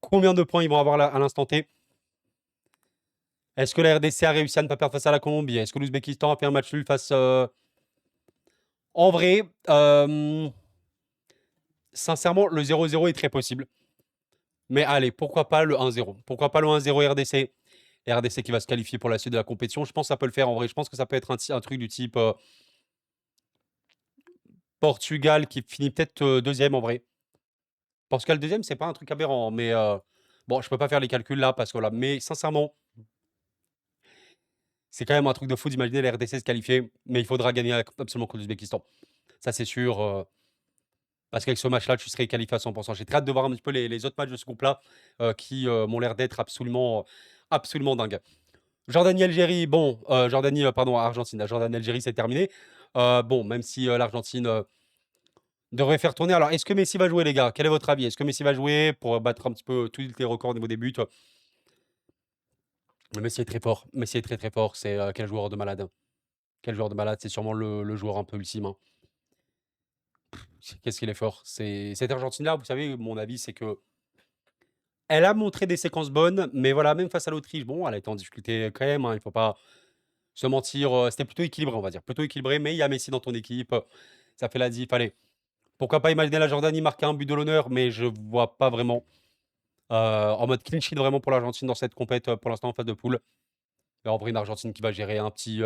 combien de points ils vont avoir là, à l'instant T. Est-ce que la RDC a réussi à ne pas perdre face à la Colombie? Est-ce que l'Ouzbékistan a fait un match nul face. En vrai, sincèrement, le 0-0 est très possible. Mais allez, pourquoi pas le 1-0? Pourquoi pas le 1-0 RDC? RDC qui va se qualifier pour la suite de la compétition. Je pense que ça peut le faire en vrai. Je pense que ça peut être un truc du type Portugal qui finit peut-être deuxième en vrai. Portugal deuxième, c'est pas un truc aberrant. Mais bon, je peux pas faire les calculs là parce que là. Mais sincèrement, c'est quand même un truc de fou d'imaginer la RDC se qualifier. Mais il faudra gagner absolument contre l'Ouzbékistan. Ça, c'est sûr. Parce qu'avec ce match-là, tu serais qualifié à 100%. J'ai très hâte de voir un petit peu les autres matchs de ce groupe-là qui m'ont l'air d'être absolument, absolument dingues. Jordanie-Algérie, bon, Jordanie, pardon, Argentine. La Jordanie-Algérie, c'est terminé. Bon, même si l'Argentine devrait faire tourner. Alors, est-ce que Messi va jouer, les gars? Quel est votre avis? Est-ce que Messi va jouer pour battre un petit peu tous les records au niveau des buts? Messi est très fort. Messi est très très fort. C'est quel joueur de malade. Quel joueur de malade. C'est sûrement le joueur un peu ultime, hein. Qu'est-ce qu'il est fort. Cette Argentine-là, vous savez, mon avis, c'est que elle a montré des séquences bonnes, mais voilà, même face à l'Autriche, bon, elle a été en difficulté quand même, hein, il faut pas se mentir. C'était plutôt équilibré, on va dire. Plutôt équilibré, mais il y a Messi dans ton équipe. Ça fait la diff. Allez, pourquoi pas imaginer la Jordanie marquer un but de l'honneur, mais je vois pas vraiment. En mode clean sheet vraiment pour l'Argentine dans cette compète pour l'instant en phase de poule. Et en vrai, une Argentine qui va gérer un petit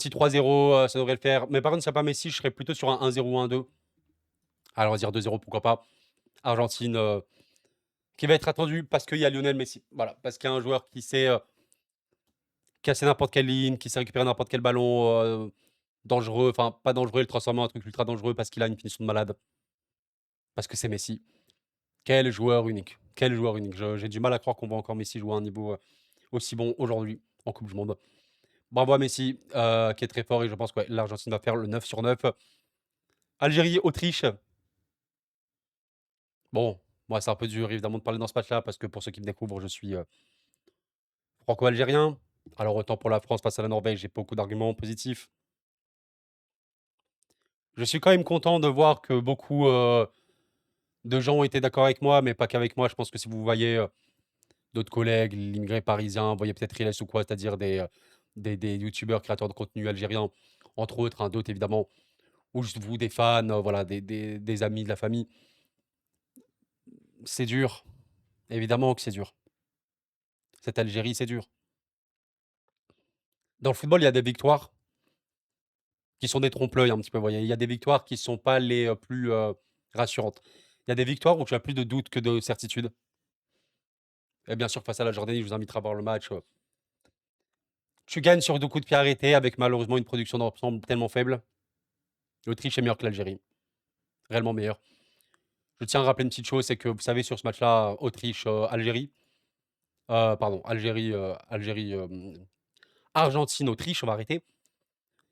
3-0, ça devrait le faire. Mais par contre, s'il n'y a pas Messi, je serais plutôt sur un 1-0 ou un 2. Alors, on va dire 2-0, pourquoi pas. Argentine qui va être attendu parce qu'il y a Lionel Messi. Voilà, parce qu'il y a un joueur qui sait casser n'importe quelle ligne, qui sait récupérer n'importe quel ballon dangereux, enfin pas dangereux, le transformer en un truc ultra dangereux parce qu'il a une finition de malade, parce que c'est Messi. Quel joueur unique, quel joueur unique. J'ai du mal à croire qu'on voit encore Messi jouer à un niveau aussi bon aujourd'hui en Coupe du Monde. Bravo à Messi, qui est très fort et je pense que ouais, l'Argentine va faire le 9 sur 9. Algérie, Autriche. Bon, moi c'est un peu dur évidemment de parler dans ce match-là parce que pour ceux qui me découvrent, je suis franco-algérien. Alors autant pour la France face à la Norvège, j'ai beaucoup d'arguments positifs. Je suis quand même content de voir que beaucoup de gens ont été d'accord avec moi, mais pas qu'avec moi. Je pense que si vous voyez d'autres collègues, l'immigré parisien, vous voyez peut-être Riles ou quoi, c'est-à-dire des youtubeurs créateurs de contenu algériens, entre autres, hein, d'autres évidemment, ou juste vous, des fans, voilà, des amis, de la famille. C'est dur, évidemment que c'est dur. Cette Algérie, c'est dur. Dans le football, il y a des victoires qui sont des trompe-l'œil un petit peu, vous voyez. Il y a des victoires qui ne sont pas les plus rassurantes. Il y a des victoires où tu as plus de doutes que de certitudes. Et bien sûr, face à la Jordanie, je vous inviterai à voir le match. Tu gagnes sur 2 coups de pied arrêtés avec malheureusement une production d'ensemble tellement faible. L'Autriche est meilleure que l'Algérie, réellement meilleure. Je tiens à rappeler une petite chose, c'est que vous savez sur ce match-là, Autriche-Algérie, pardon, Algérie, Argentine-Autriche, on va arrêter.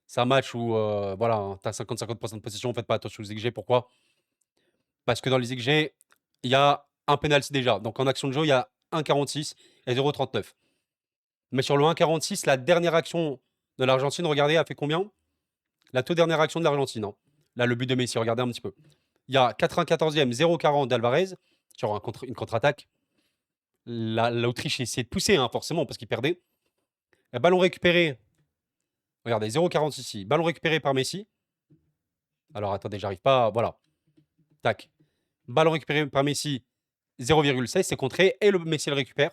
C'est un match où, voilà, tu as 50-50% de possession, faites pas attention aux XG. Pourquoi? Parce que dans les XG, il y a un penalty déjà. Donc en action de jeu, il y a 1,46 et 0,39. Mais sur le 1,46, la dernière action de l'Argentine, regardez, a fait combien? La toute dernière action de l'Argentine, hein. Là, le but de Messi, regardez un petit peu. Il y a 94e, 0,40 d'Alvarez sur une contre-attaque. L'Autriche essayait de pousser, hein, forcément, parce qu'il perdait. Ballon récupéré. Regardez, 0,40 ici. Ballon récupéré par Messi. Alors, attendez, j'arrive pas. Voilà. Tac. Ballon récupéré par Messi, 0,16. C'est contré. Et le Messi le récupère.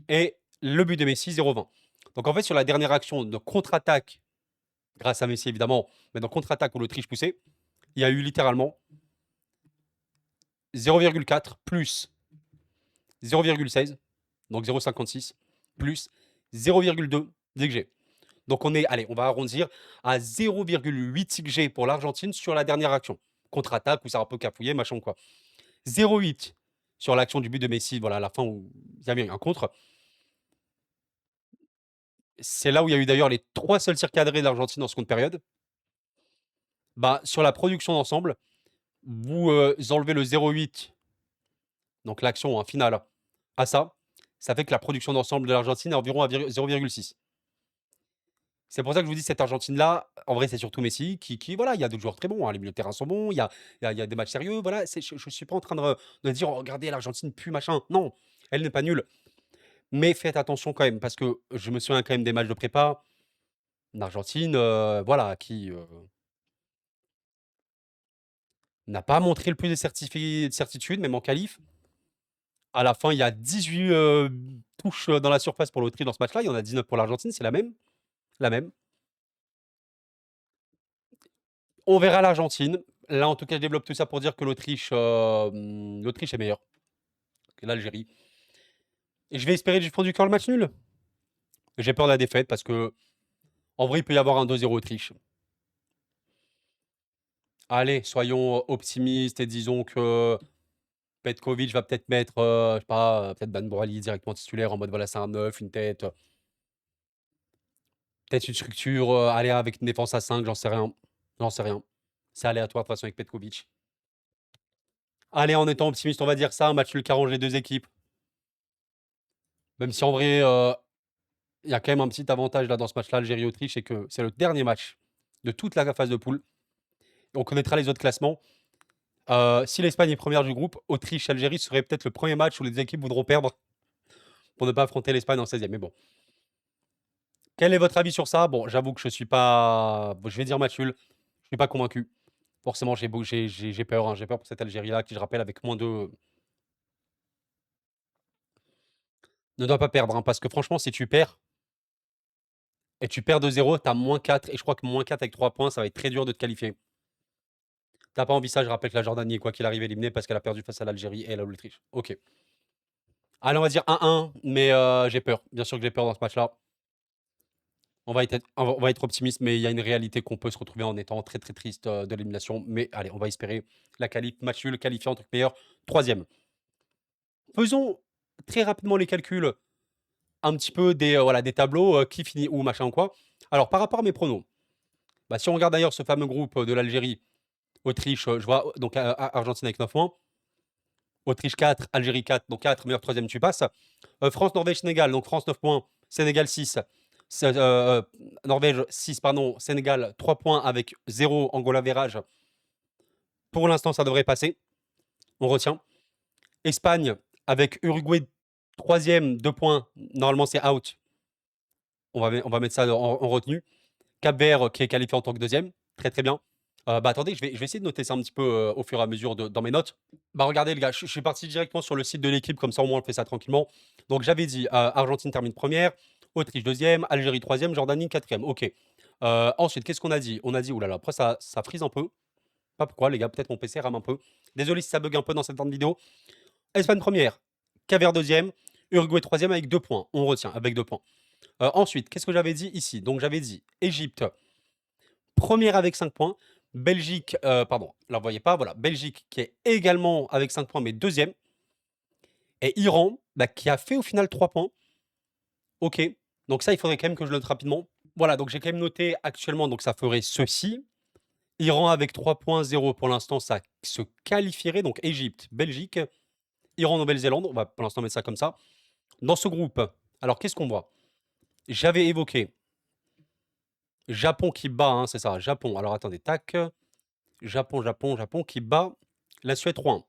Et le but de Messi, 0,20. Donc, en fait, sur la dernière action de contre-attaque, grâce à Messi évidemment, mais dans contre-attaque où l'Autriche poussait, il y a eu littéralement 0,4 plus 0,16, donc 0,56, plus 0,2 d'XG. Donc on est, allez, on va arrondir à 0,8 XG pour l'Argentine sur la dernière action. Contre-attaque où ça a un peu cafouillé, machin quoi. 0,8 sur l'action du but de Messi, voilà, à la fin où il y avait un contre. C'est là où il y a eu d'ailleurs les 3 seuls tirs cadrés de l'Argentine en seconde période. Bah, sur la production d'ensemble, vous enlevez le 0,8, donc l'action finale, à ça. Ça fait que la production d'ensemble de l'Argentine est environ à 0,6. C'est pour ça que je vous dis cette Argentine-là, en vrai, c'est surtout Messi qui voilà, il y a d'autres joueurs très bons, hein, les milieux de terrain sont bons, il y a des matchs sérieux, voilà, je suis pas en train de dire: «Oh regardez l'Argentine pue machin». Non, elle n'est pas nulle, mais faites attention quand même parce que je me souviens quand même des matchs de prépa, l'Argentine, voilà, qui, n'a pas montré le plus de certitude, même en qualif. À la fin, il y a 18 touches dans la surface pour l'Autriche dans ce match-là, il y en a 19 pour l'Argentine, c'est la même, la même. On verra l'Argentine. Là, en tout cas, je développe tout ça pour dire que l'Autriche est meilleure que l'Algérie. Et je vais espérer du fond du cœur le match nul. J'ai peur de la défaite parce que, en vrai, il peut y avoir un 2-0 Autriche. Allez, soyons optimistes et disons que Petkovic va peut-être mettre, je sais pas, peut-être Dan Bourali directement titulaire en mode voilà, c'est un 9, une tête. Peut-être une structure, aller avec une défense à 5, j'en sais rien. J'en sais rien. C'est aléatoire de toute façon avec Petkovic. Allez, en étant optimiste, on va dire ça, un match nul qui arrange les deux équipes. Même si en vrai, il y a quand même un petit avantage là dans ce match-là, Algérie-Autriche, c'est que c'est le dernier match de toute la phase de poule. On connaîtra les autres classements. Si l'Espagne est première du groupe, Autriche-Algérie serait peut-être le premier match où les équipes voudront perdre pour ne pas affronter l'Espagne en 16e. Mais bon. Quel est votre avis sur ça? Bon, j'avoue que je suis pas. Bon, je vais dire match nul. Je suis pas convaincu. Forcément, j'ai peur, hein. J'ai peur pour cette Algérie-là, qui, je rappelle, avec moins de. Ne doit pas perdre, hein, parce que franchement, si tu perds et tu perds de 0, tu as -4. Et je crois que -4 avec 3 points, ça va être très dur de te qualifier. T'as pas envie ça, je rappelle que la Jordanie est quoi qu'il arrive éliminée parce qu'elle a perdu face à l'Algérie et l'Autriche. OK. Allez, on va dire 1-1, mais j'ai peur. Bien sûr que j'ai peur dans ce match-là. On va être optimiste, mais il y a une réalité qu'on peut se retrouver en étant très, très triste, de l'élimination. Mais allez, on va espérer la qualif. Match nul, qualifié en tant que meilleur, 3e. Faisons très rapidement les calculs, un petit peu des, voilà, des tableaux, qui finit où, machin ou quoi. Alors par rapport à mes pronos, bah, si on regarde d'ailleurs ce fameux groupe, de l'Algérie, Autriche, je vois donc Argentine avec 9 points, Autriche 4, Algérie 4, donc 4, meilleur 3e, tu passes. France, Norvège, Sénégal, donc France 9 points, Sénégal 6, Norvège 6, pardon, Sénégal 3 points avec 0 en goal average. Pour l'instant, ça devrait passer. On retient. Espagne avec Uruguay 3e, 2 points. Normalement, c'est out. On va mettre ça en retenue. Cap-Vert qui est qualifié en tant que 2e. Très, très bien. Bah, attendez, je vais essayer de noter ça un petit peu, au fur et à mesure dans mes notes. Bah, regardez les gars, je suis parti directement sur le site de l'équipe, comme ça au moins on fait ça tranquillement. Donc j'avais dit, Argentine termine 1re, Autriche 2e, Algérie 3e, Jordanie 4e. OK. Ensuite, qu'est-ce qu'on a dit? On a dit, ouh là là, après ça frise un peu. Pas pourquoi les gars, peut-être mon PC rame un peu. Désolé si ça bug un peu dans cette fin de vidéo. Espagne 1re, Cap-Vert 2e, Uruguay 3e avec 2 points. On retient avec 2 points. Ensuite, qu'est-ce que j'avais dit ici? Donc j'avais dit Égypte 1re avec 5 points. Belgique, pardon, là vous voyez pas, voilà, Belgique qui est également avec 5 points, mais 2e. Et Iran, bah, qui a fait au final 3 points. OK. Donc ça, il faudrait quand même que je le note rapidement. Voilà, donc j'ai quand même noté actuellement, donc ça ferait ceci. Iran avec 3 points, 0 pour l'instant, ça se qualifierait. Donc Égypte, Belgique, Iran, Nouvelle-Zélande. On va pour l'instant mettre ça comme ça. Dans ce groupe, alors qu'est-ce qu'on voit? J'avais évoqué Japon qui bat, hein, c'est ça, Japon. Alors attendez, tac. Japon qui bat la Suède 3-1.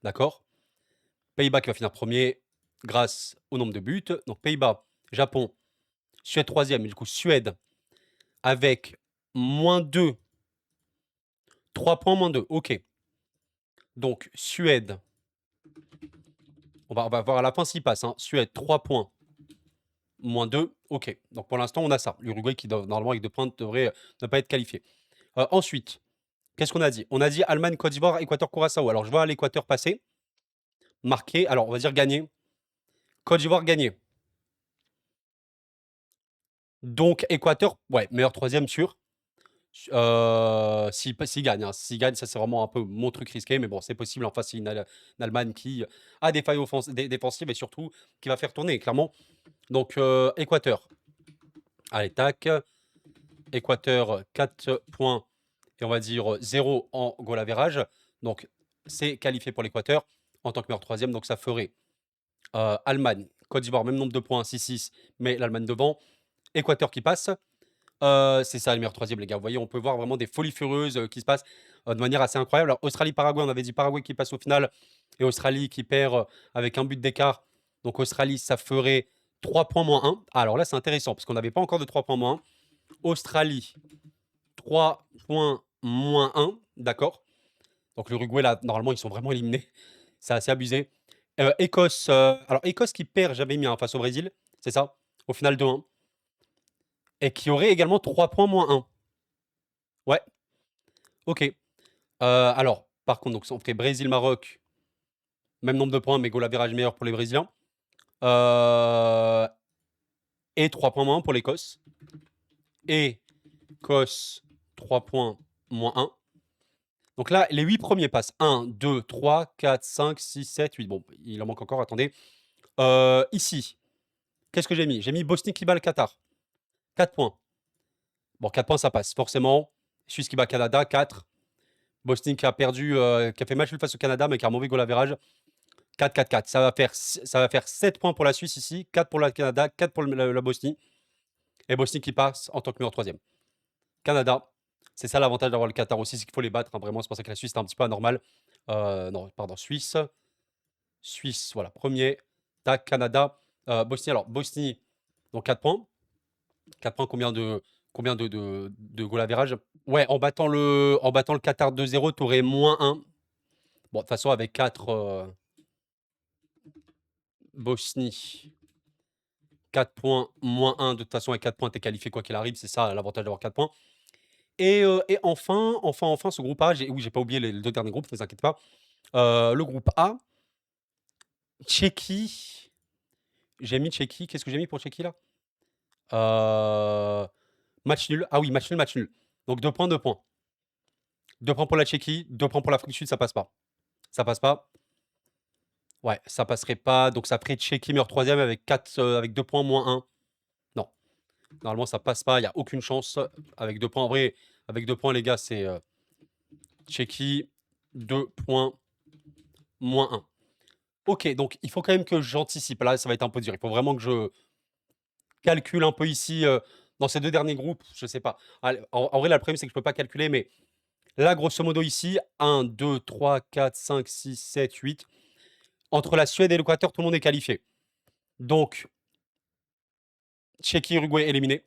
D'accord? Pays-Bas qui va finir premier grâce au nombre de buts. Donc Pays-Bas, Japon, Suède 3e. Du coup, Suède avec -2. 3 points, -2. OK. Donc Suède, on va voir à la fin s'il passe. Hein. Suède, 3 points, -2. OK. Donc pour l'instant, on a ça. L'Uruguay qui, normalement, avec 2 points, devrait ne pas être qualifié. Ensuite, qu'est-ce qu'on a dit? On a dit Allemagne, Côte d'Ivoire, Équateur, Curaçao. Alors je vois l'Équateur passer. Marqué. Alors on va dire gagner. Côte d'Ivoire gagné. Donc Équateur, ouais, meilleur 3e sûr. S'il gagne, hein. S'il gagne, ça c'est vraiment un peu mon truc risqué, mais bon, c'est possible. En face, c'est une Allemagne qui a des failles défensives et surtout qui va faire tourner, clairement. Donc Équateur. Allez, tac. Équateur, 4 points et on va dire 0 en goal average. Donc c'est qualifié pour l'Équateur en tant que meilleur 3e. Donc ça ferait Allemagne, Côte d'Ivoire, même nombre de points, 6-6, mais l'Allemagne devant. Équateur qui passe. C'est ça le meilleur 3e, les gars. Vous voyez, on peut voir vraiment des folies furieuses qui se passent de manière assez incroyable. Alors, Australie-Paraguay, on avait dit Paraguay qui passe au final et Australie qui perd avec un but d'écart. Donc, Australie, ça ferait 3 points -1. Ah, alors là, c'est intéressant parce qu'on n'avait pas encore de 3 points -1. Australie, 3 points -1. D'accord. Donc, l'Uruguay, là, normalement, ils sont vraiment éliminés. C'est assez abusé. Écosse, alors Écosse qui perd, j'avais mis face au Brésil, c'est ça. Au final 2-1. Et qui aurait également 3 points -1. Ouais, OK. Alors, par contre, donc on fait Brésil-Maroc, même nombre de points, mais goal average meilleur pour les Brésiliens. Et 3 points -1 pour l'Écosse. Écosse, 3 points -1. Donc là, les 8 premiers passent. 1, 2, 3, 4, 5, 6, 7, 8. Bon, il en manque encore, attendez. Ici, qu'est-ce que j'ai mis? J'ai mis Bosnie qui bat le Qatar. 4 points. Bon, 4 points, ça passe, forcément. Suisse qui bat Canada, 4. Bosnie qui a perdu, qui a fait match nul face au Canada, mais qui a un mauvais goal average. 4-4-4. Ça va faire 7 points pour la Suisse ici, 4 pour le Canada, 4 pour la Bosnie. Et Bosnie qui passe en tant que meilleur 3e. Canada, c'est ça l'avantage d'avoir le Qatar aussi, c'est qu'il faut les battre. Hein, vraiment, c'est pour ça que la Suisse est un petit peu anormale. Non, pardon, Suisse. Suisse, voilà, premier. Tac, Canada. Bosnie, alors, Bosnie, donc 4 points. 4 points, combien de goal average? Ouais, en battant le Qatar 2-0, tu aurais -1. Bon, de toute façon, avec 4, Bosnie, 4 points, -1. De toute façon, avec 4 points, tu es qualifié quoi qu'il arrive. C'est ça l'avantage d'avoir 4 points. Et enfin, ce groupe A, oui, j'ai pas oublié les 2 derniers groupes, ne vous inquiétez pas. Le groupe A, Tchéquie, j'ai mis Tchéquie. Qu'est-ce que j'ai mis pour Tchéquie là? Match nul. Ah oui, match nul, match nul. Donc 2 points, 2 points. 2 points pour la Tchéquie, 2 points pour l'Afrique du Sud, ça passe pas. Ça passe pas. Ouais, ça passerait pas. Donc ça ferait Tchéquie meilleur troisième avec 2 points moins 1. Non, normalement ça passe pas. Il n'y a aucune chance avec 2 points. En vrai, avec 2 points, les gars, c'est Tchéquie, 2 points moins 1. Ok, donc il faut quand même que j'anticipe. Là, ça va être un peu dur. Il faut vraiment que je calcule un peu ici dans ces 2 derniers groupes. Je sais pas. Allez, en vrai, là, le problème, c'est que je peux pas calculer, mais là, grosso modo, ici, 1, 2, 3, 4, 5, 6, 7, 8. Entre la Suède et l'Équateur, tout le monde est qualifié. Donc, Tchéquie, Uruguay éliminé.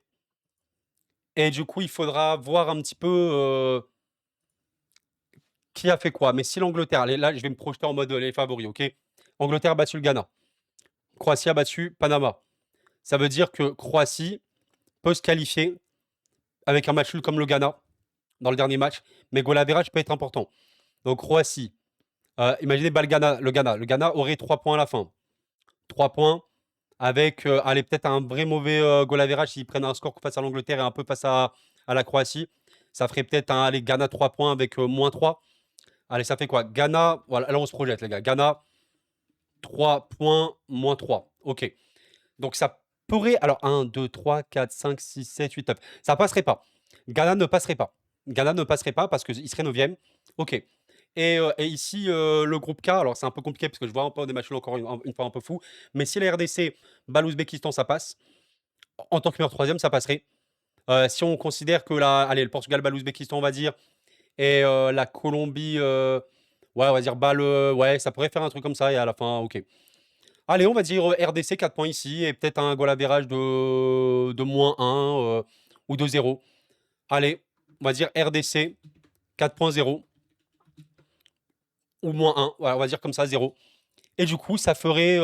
Et du coup, il faudra voir un petit peu qui a fait quoi. Mais si l'Angleterre, allez, là, je vais me projeter en mode les favoris, ok? Angleterre a battu le Ghana. Croatie a battu Panama. Ça veut dire que Croatie peut se qualifier avec un match nul comme le Ghana dans le dernier match. Mais goal average peut être important. Donc, Croatie. Imaginez bah, le Ghana aurait 3 points à la fin. 3 points avec, allez, peut-être un vrai mauvais goal average s'ils prennent un score face à l'Angleterre et un peu face à la Croatie. Ça ferait peut-être un allez, Ghana 3 points avec moins 3. Allez, ça fait quoi? Ghana, voilà, là on se projette, les gars. Ghana, 3 points, moins 3. Ok. Donc ça pourrait. Alors 1, 2, 3, 4, 5, 6, 7, 8, 9. Ça passerait pas. Ghana ne passerait pas. Ghana ne passerait pas parce qu'il serait 9e. Ok. Et ici, le groupe K, alors c'est un peu compliqué parce que je vois un peu des matchs encore une fois un peu fou. Mais si la RDC bat l'Ouzbékistan, ça passe. En tant que meilleur troisième, ça passerait. Si on considère que allez, le Portugal bat l'Ouzbékistan, on va dire, et la Colombie, ouais, on va dire bat le. Ouais, ça pourrait faire un truc comme ça et à la fin, ok. Allez, on va dire RDC 4 points ici et peut-être un goal average de moins 1 ou de 0. Allez, on va dire RDC 4.0 ou moins 1. Ouais, on va dire comme ça, 0. Et du coup, ça ferait.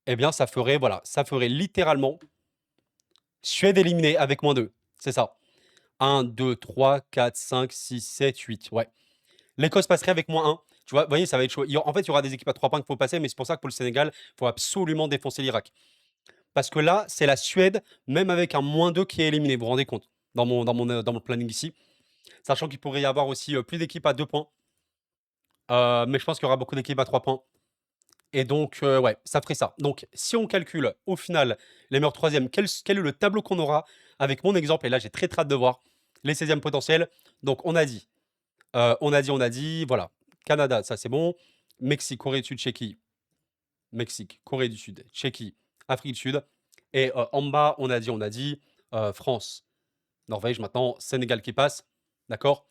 Eh bien, ça ferait, voilà, ça ferait littéralement Suède éliminée avec moins 2. C'est ça. 1, 2, 3, 4, 5, 6, 7, 8. Ouais. L'Écosse passerait avec moins 1. Tu vois, vous voyez, ça va être chaud. En fait, il y aura des équipes à 3 points qu'il faut passer, mais c'est pour ça que pour le Sénégal, il faut absolument défoncer l'Irak. Parce que là, c'est la Suède, même avec un moins 2 qui est éliminé. Vous vous rendez compte dans mon planning ici. Sachant qu'il pourrait y avoir aussi plus d'équipes à 2 points. Mais je pense qu'il y aura beaucoup d'équipes à 3 points. Et donc, ouais, ça ferait ça. Donc, si on calcule au final les meilleurs troisièmes, quel est le tableau qu'on aura avec mon exemple? Et là, j'ai très hâte de voir les 16e potentiels. Donc, on a dit, voilà. Canada, ça c'est bon. Mexique, Corée du Sud, Tchéquie. Mexique, Corée du Sud, Tchéquie, Afrique du Sud. Et en bas, on a dit France, Norvège, maintenant Sénégal qui passe. D'accord?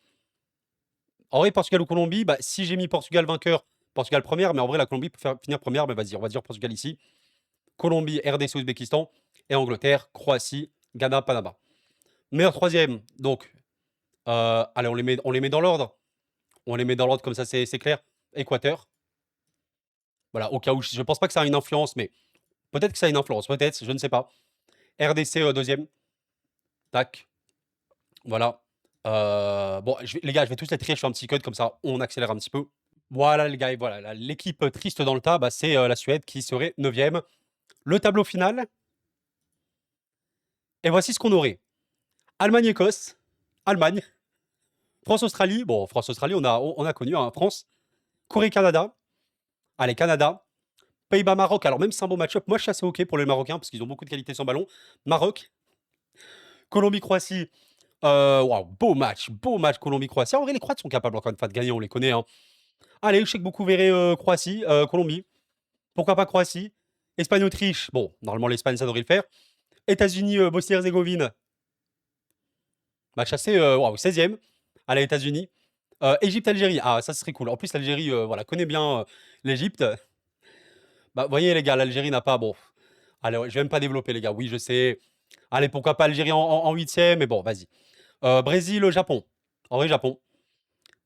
En vrai, Portugal ou Colombie, bah, si j'ai mis Portugal vainqueur, Portugal première, mais en vrai, la Colombie peut finir première, mais vas-y, on va dire Portugal ici. Colombie, RDC, Ouzbékistan. Et Angleterre, Croatie, Ghana, Panama. Meilleur troisième, donc, allez, on les met dans l'ordre. On les met dans l'ordre comme ça, c'est clair. Équateur. Voilà, au cas où, je pense pas que ça a une influence, mais peut-être que ça a une influence, peut-être, je ne sais pas. RDC deuxième. Tac. Voilà. Bon, les gars, je vais tous les trier, je fais un petit code comme ça, on accélère un petit peu. Voilà, les gars, et voilà, l'équipe triste dans le tas, bah, c'est la Suède qui serait 9e. Le tableau final. Et voici ce qu'on aurait. Allemagne-Écosse. Allemagne. France-Australie. Bon, France-Australie, on a connu, hein, France. Corée-Canada. Allez, Canada. Pays-Bas-Maroc. Alors, même si c'est un beau match-up, moi, je suis assez OK pour les Marocains parce qu'ils ont beaucoup de qualité sans ballon. Maroc. Colombie-Croatie. Waouh, beau match Colombie-Croatie. En vrai, les Croates sont capables encore une fois de gagner, on les connaît, hein. Allez, je sais que beaucoup verraient Croatie, Colombie. Pourquoi pas Croatie? Espagne-Autriche. Bon, normalement, l'Espagne, ça devrait le faire. États-Unis, Bosnie-Herzégovine. Match assez, waouh, 16e. Allez, États-Unis. Égypte-Algérie. Ah, ça serait cool. En plus, l'Algérie, voilà, connaît bien l'Égypte. Bah, vous voyez, les gars, l'Algérie n'a pas. Bon, allez, ouais, je vais même pas développer, les gars. Oui, je sais. Allez, pourquoi pas Algérie en 8e, mais bon, vas-y. Brésil, Japon. En vrai, Japon.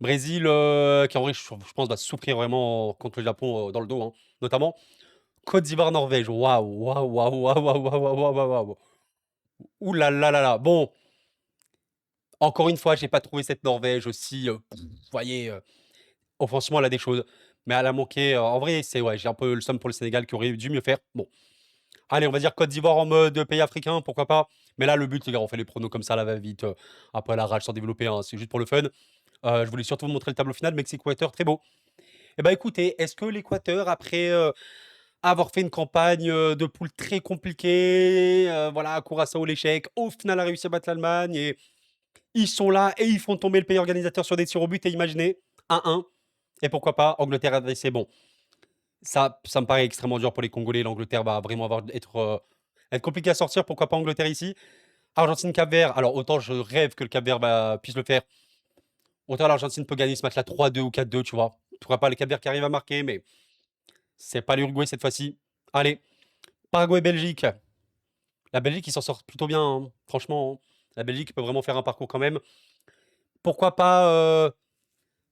Brésil, qui en vrai, je pense, va souffrir vraiment contre le Japon dans le dos, hein, notamment. Côte d'Ivoire, Norvège. Waouh, waouh, waouh, waouh, waouh, waouh, waouh, waouh, waouh. Ouh là là là là. Bon. Encore une fois, j'ai pas trouvé cette Norvège aussi, vous voyez, offensivement, elle a des choses, mais elle a manqué, en vrai, c'est ouais, j'ai un peu le seum pour le Sénégal qui aurait dû mieux faire. Bon, allez, on va dire Côte d'Ivoire en mode pays africain, pourquoi pas? Mais là, le but, les gars, on fait les pronos comme ça, là, va-vite, après la rage sans développer, hein, c'est juste pour le fun. Je voulais surtout vous montrer le tableau final, Mexique-Équateur, très beau. Et bah, écoutez, est-ce que l'Équateur, après, avoir fait une campagne, de poule très compliquée, voilà, Curaçao l'échec, au final a réussi à battre l'Allemagne et ils sont là et ils font tomber le pays organisateur sur des tirs au but et imaginez, 1-1 et pourquoi pas Angleterre adressée. Bon, ça me paraît extrêmement dur pour les Congolais. L'Angleterre va vraiment être compliqué à sortir. Pourquoi pas Angleterre ici? Argentine, Cap-Vert. Alors autant je rêve que le Cap-Vert puisse le faire. Autant l'Argentine peut gagner ce match-là 3-2 ou 4-2, tu vois. Pourquoi pas le Cap-Vert qui arrive à marquer, mais c'est pas l'Uruguay cette fois-ci. Allez, Paraguay-Belgique. La Belgique, ils s'en sortent plutôt bien, hein. Franchement, hein. La Belgique peut vraiment faire un parcours quand même. Pourquoi pas,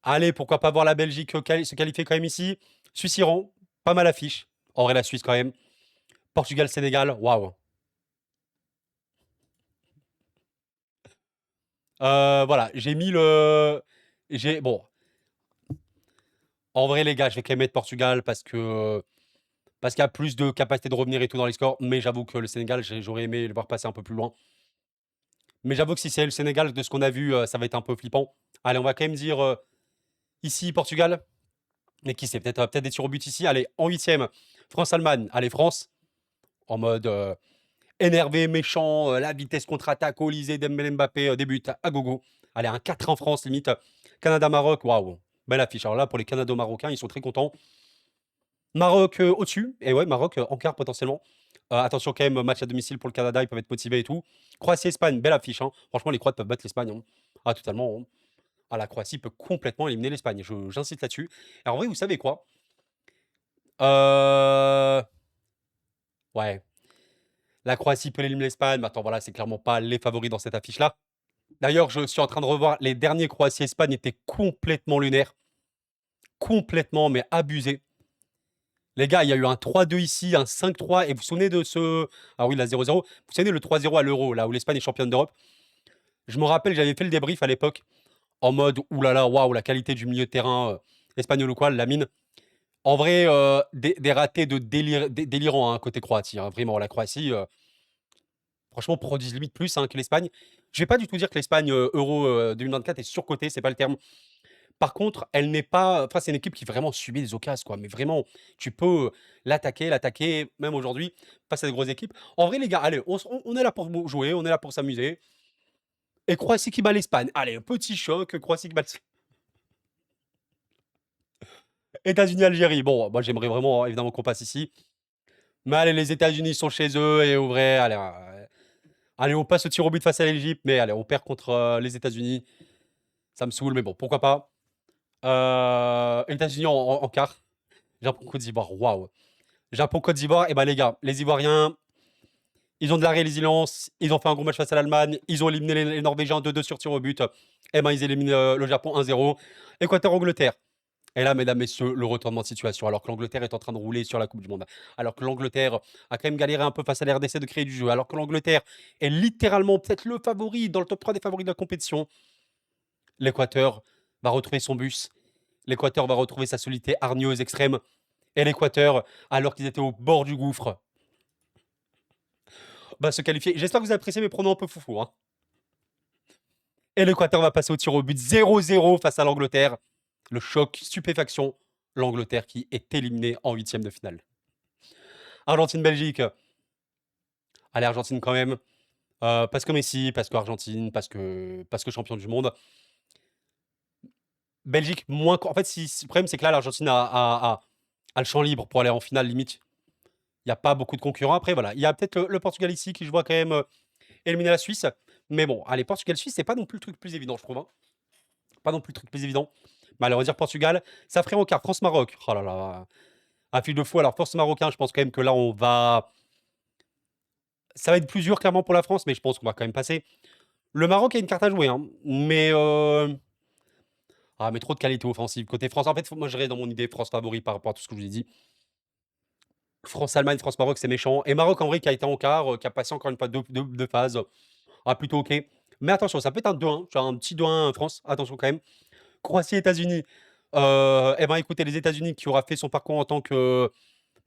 allez, pourquoi pas voir la Belgique se qualifier quand même ici. Suisse-Iran, pas mal affiche. En vrai, la Suisse quand même. Portugal-Sénégal, waouh. Voilà, j'ai mis le. Bon, en vrai, les gars, je vais quand même mettre Portugal parce qu'il y a plus de capacité de revenir et tout dans les scores. Mais j'avoue que le Sénégal, j'aurais aimé le voir passer un peu plus loin. Mais j'avoue que si c'est le Sénégal, de ce qu'on a vu, ça va être un peu flippant. Allez, on va quand même dire ici Portugal. Mais qui sait, peut-être des tirs au but ici. Allez, en huitième, France-Allemagne. Allez, France, en mode énervé, méchant, la vitesse contre-attaque, Olysée, Dembélé, Mbappé, débute à gogo. Allez, un 4 en France, limite. Canada-Maroc, waouh, belle affiche. Alors là, pour les Canado-Marocains, ils sont très contents. Maroc au-dessus, et ouais, Maroc en quart potentiellement. Attention quand même, match à domicile pour le Canada, ils peuvent être motivés et tout. Croatie-Espagne, belle affiche, hein. Franchement, les Croates peuvent battre l'Espagne, hein. Ah, totalement, hein. Ah, la Croatie peut complètement éliminer l'Espagne, j'insiste là-dessus. Alors, en vrai, vous savez quoi? Euh... Ouais, la Croatie peut éliminer l'Espagne, mais attends, voilà, c'est clairement pas les favoris dans cette affiche-là. D'ailleurs, je suis en train de revoir, les derniers Croatie-Espagne étaient complètement lunaires. Complètement, mais abusés. Les gars, il y a eu un 3-2 ici, un 5-3, et vous vous souvenez de ce. Ah oui, la 0-0. Vous vous souvenez le 3-0 à l'Euro, là où l'Espagne est championne d'Europe? Je me rappelle, j'avais fait le débrief à l'époque, en mode, oulala, waouh, la qualité du milieu de terrain espagnol ou quoi, la mine. En vrai, des ratés de délirants hein, côté Croatie, hein. Vraiment, la Croatie, franchement, produisent limite plus hein, que l'Espagne. Je vais pas du tout dire que l'Espagne Euro 2024 est surcotée, c'est pas le terme. Par contre, elle n'est pas. Enfin, c'est une équipe qui vraiment subit des occasions, quoi. Mais vraiment, tu peux l'attaquer, même aujourd'hui, face à des grosses équipes. En vrai, les gars, allez, on est là pour jouer, on est là pour s'amuser. Et Croatie qui bat l'Espagne. Allez, un petit choc, Croatie qui bat États-Unis-Algérie. Bon, moi, j'aimerais vraiment, évidemment, qu'on passe ici. Mais allez, les États-Unis sont chez eux et au vrai, allez, allez, on passe au tir au but face à l'Égypte, mais allez, on perd contre les États-Unis. Ça me saoule, mais bon, pourquoi pas. États-Unis en quart. Japon-Côte d'Ivoire, waouh. Japon-Côte d'Ivoire, et ben les gars, les Ivoiriens, ils ont de la résilience, ils ont fait un gros match face à l'Allemagne, ils ont éliminé les Norvégiens 2-2 sur tir au but. Et ben ils éliminent le Japon 1-0. Équateur-Angleterre. Et là, mesdames, messieurs, le retournement de situation. Alors que l'Angleterre est en train de rouler sur la Coupe du Monde. Alors que l'Angleterre a quand même galéré un peu face à la RDC de créer du jeu. Alors que l'Angleterre est littéralement peut-être le favori dans le top 3 des favoris de la compétition. L'Équateur va retrouver son bus. L'Équateur va retrouver sa solidité hargneuse extrême. Et l'Équateur, alors qu'ils étaient au bord du gouffre, va se qualifier. J'espère que vous appréciez mes pronoms un peu foufou, hein. Et l'Équateur va passer au tir au but 0-0 face à l'Angleterre. Le choc, stupéfaction. L'Angleterre qui est éliminée en huitième de finale. Argentine-Belgique. Allez, Argentine quand même. Parce que Messi, parce que Argentine, parce que champion du monde. Belgique, moins. En fait, le problème, c'est que là, l'Argentine a le champ libre pour aller en finale, limite. Il n'y a pas beaucoup de concurrents. Après, voilà. Il y a peut-être le Portugal ici qui, je vois, quand même éliminer la Suisse. Mais bon, allez, Portugal-Suisse, c'est pas non plus le truc le plus évident, je trouve, hein. Pas non plus le truc le plus évident. Mais allez, on va dire Portugal. Ça ferait en quart. France-Maroc. Oh là là. Un fil de fou. Alors, force marocain, je pense quand même que là, on va. Ça va être plus dur, clairement, pour la France, mais je pense qu'on va quand même passer. Le Maroc a une carte à jouer, hein. Mais. Ah, mais trop de qualité offensive. Côté France, en fait, moi, je reste dans mon idée France favori par rapport à tout ce que je vous ai dit. France-Allemagne, France-Maroc, c'est méchant. Et Maroc, en vrai, qui a été en quart, qui a passé encore une fois deux phases. Ah, plutôt OK. Mais attention, ça peut être un 2-1, tu vois? Un petit 2-1 France, attention quand même. Croatie, États-Unis, et ben, écoutez, les États-Unis qui aura fait son parcours en tant que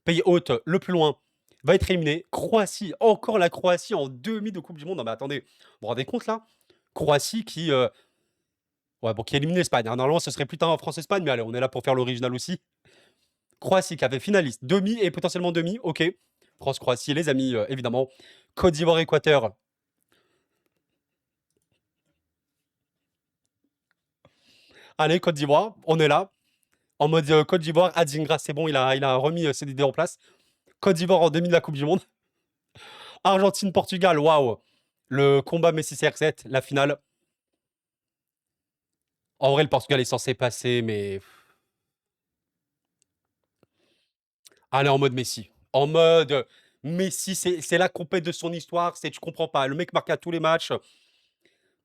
pays hôte le plus loin, va être éliminé. Croatie, encore la Croatie en demi de coupe du monde. Non mais attendez, vous vous rendez compte là? Croatie qui, ouais, bon, qui élimine l'Espagne, hein. Normalement, ce serait plus tard France-Espagne, mais allez, on est là pour faire l'original aussi. Croatie qui avait finaliste, demi et potentiellement demi, OK. France-Croatie, les amis, évidemment. Côte d'Ivoire-Équateur. Allez, Côte d'Ivoire, on est là. En mode Côte d'Ivoire, Adingra, c'est bon, il a remis ses idées en place. Côte d'Ivoire en demi de la Coupe du Monde. Argentine-Portugal, waouh. Le combat Messi CR7, la finale. En vrai, le Portugal est censé passer, mais allez, en mode Messi. En mode Messi, c'est la compète de son histoire. Tu comprends pas. Le mec marque à tous les matchs.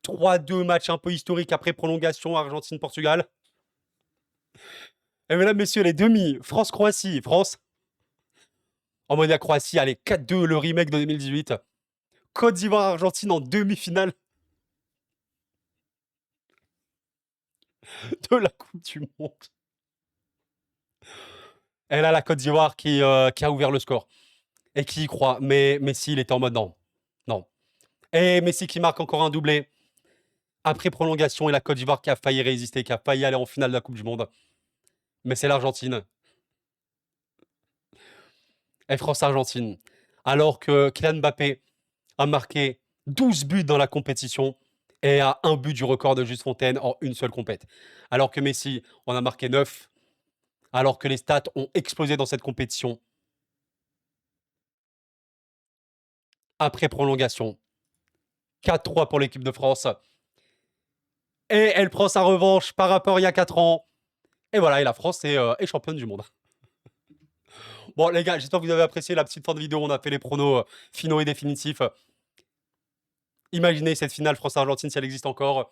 3-2, match un peu historique après prolongation, Argentine-Portugal. Et mesdames, messieurs, les demi, France-Croatie. France, en mode la Croatie, allez, 4-2, le remake de 2018. Côte d'Ivoire-Argentine en demi-finale de la Coupe du Monde. Et là, la Côte d'Ivoire qui a ouvert le score et qui y croit. Mais Messi, il était en mode non. Non. Et Messi qui marque encore un doublé après prolongation et la Côte d'Ivoire qui a failli résister, qui a failli aller en finale de la Coupe du Monde. Mais c'est l'Argentine. Et France-Argentine. Alors que Kylian Mbappé a marqué 12 buts dans la compétition et a un but du record de Juste Fontaine en une seule compète. Alors que Messi en a marqué 9. Alors que les stats ont explosé dans cette compétition. Après prolongation. 4-3 pour l'équipe de France. Et elle prend sa revanche par rapport à il y a 4 ans. Et voilà, et la France est championne du monde. Bon, les gars, j'espère que vous avez apprécié la petite fin de vidéo. On a fait les pronos finaux et définitifs. Imaginez cette finale France-Argentine si elle existe encore.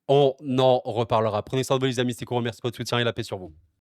On en reparlera. Prenez soin de vous, les amis. C'était cool. Merci pour votre soutien et la paix sur vous.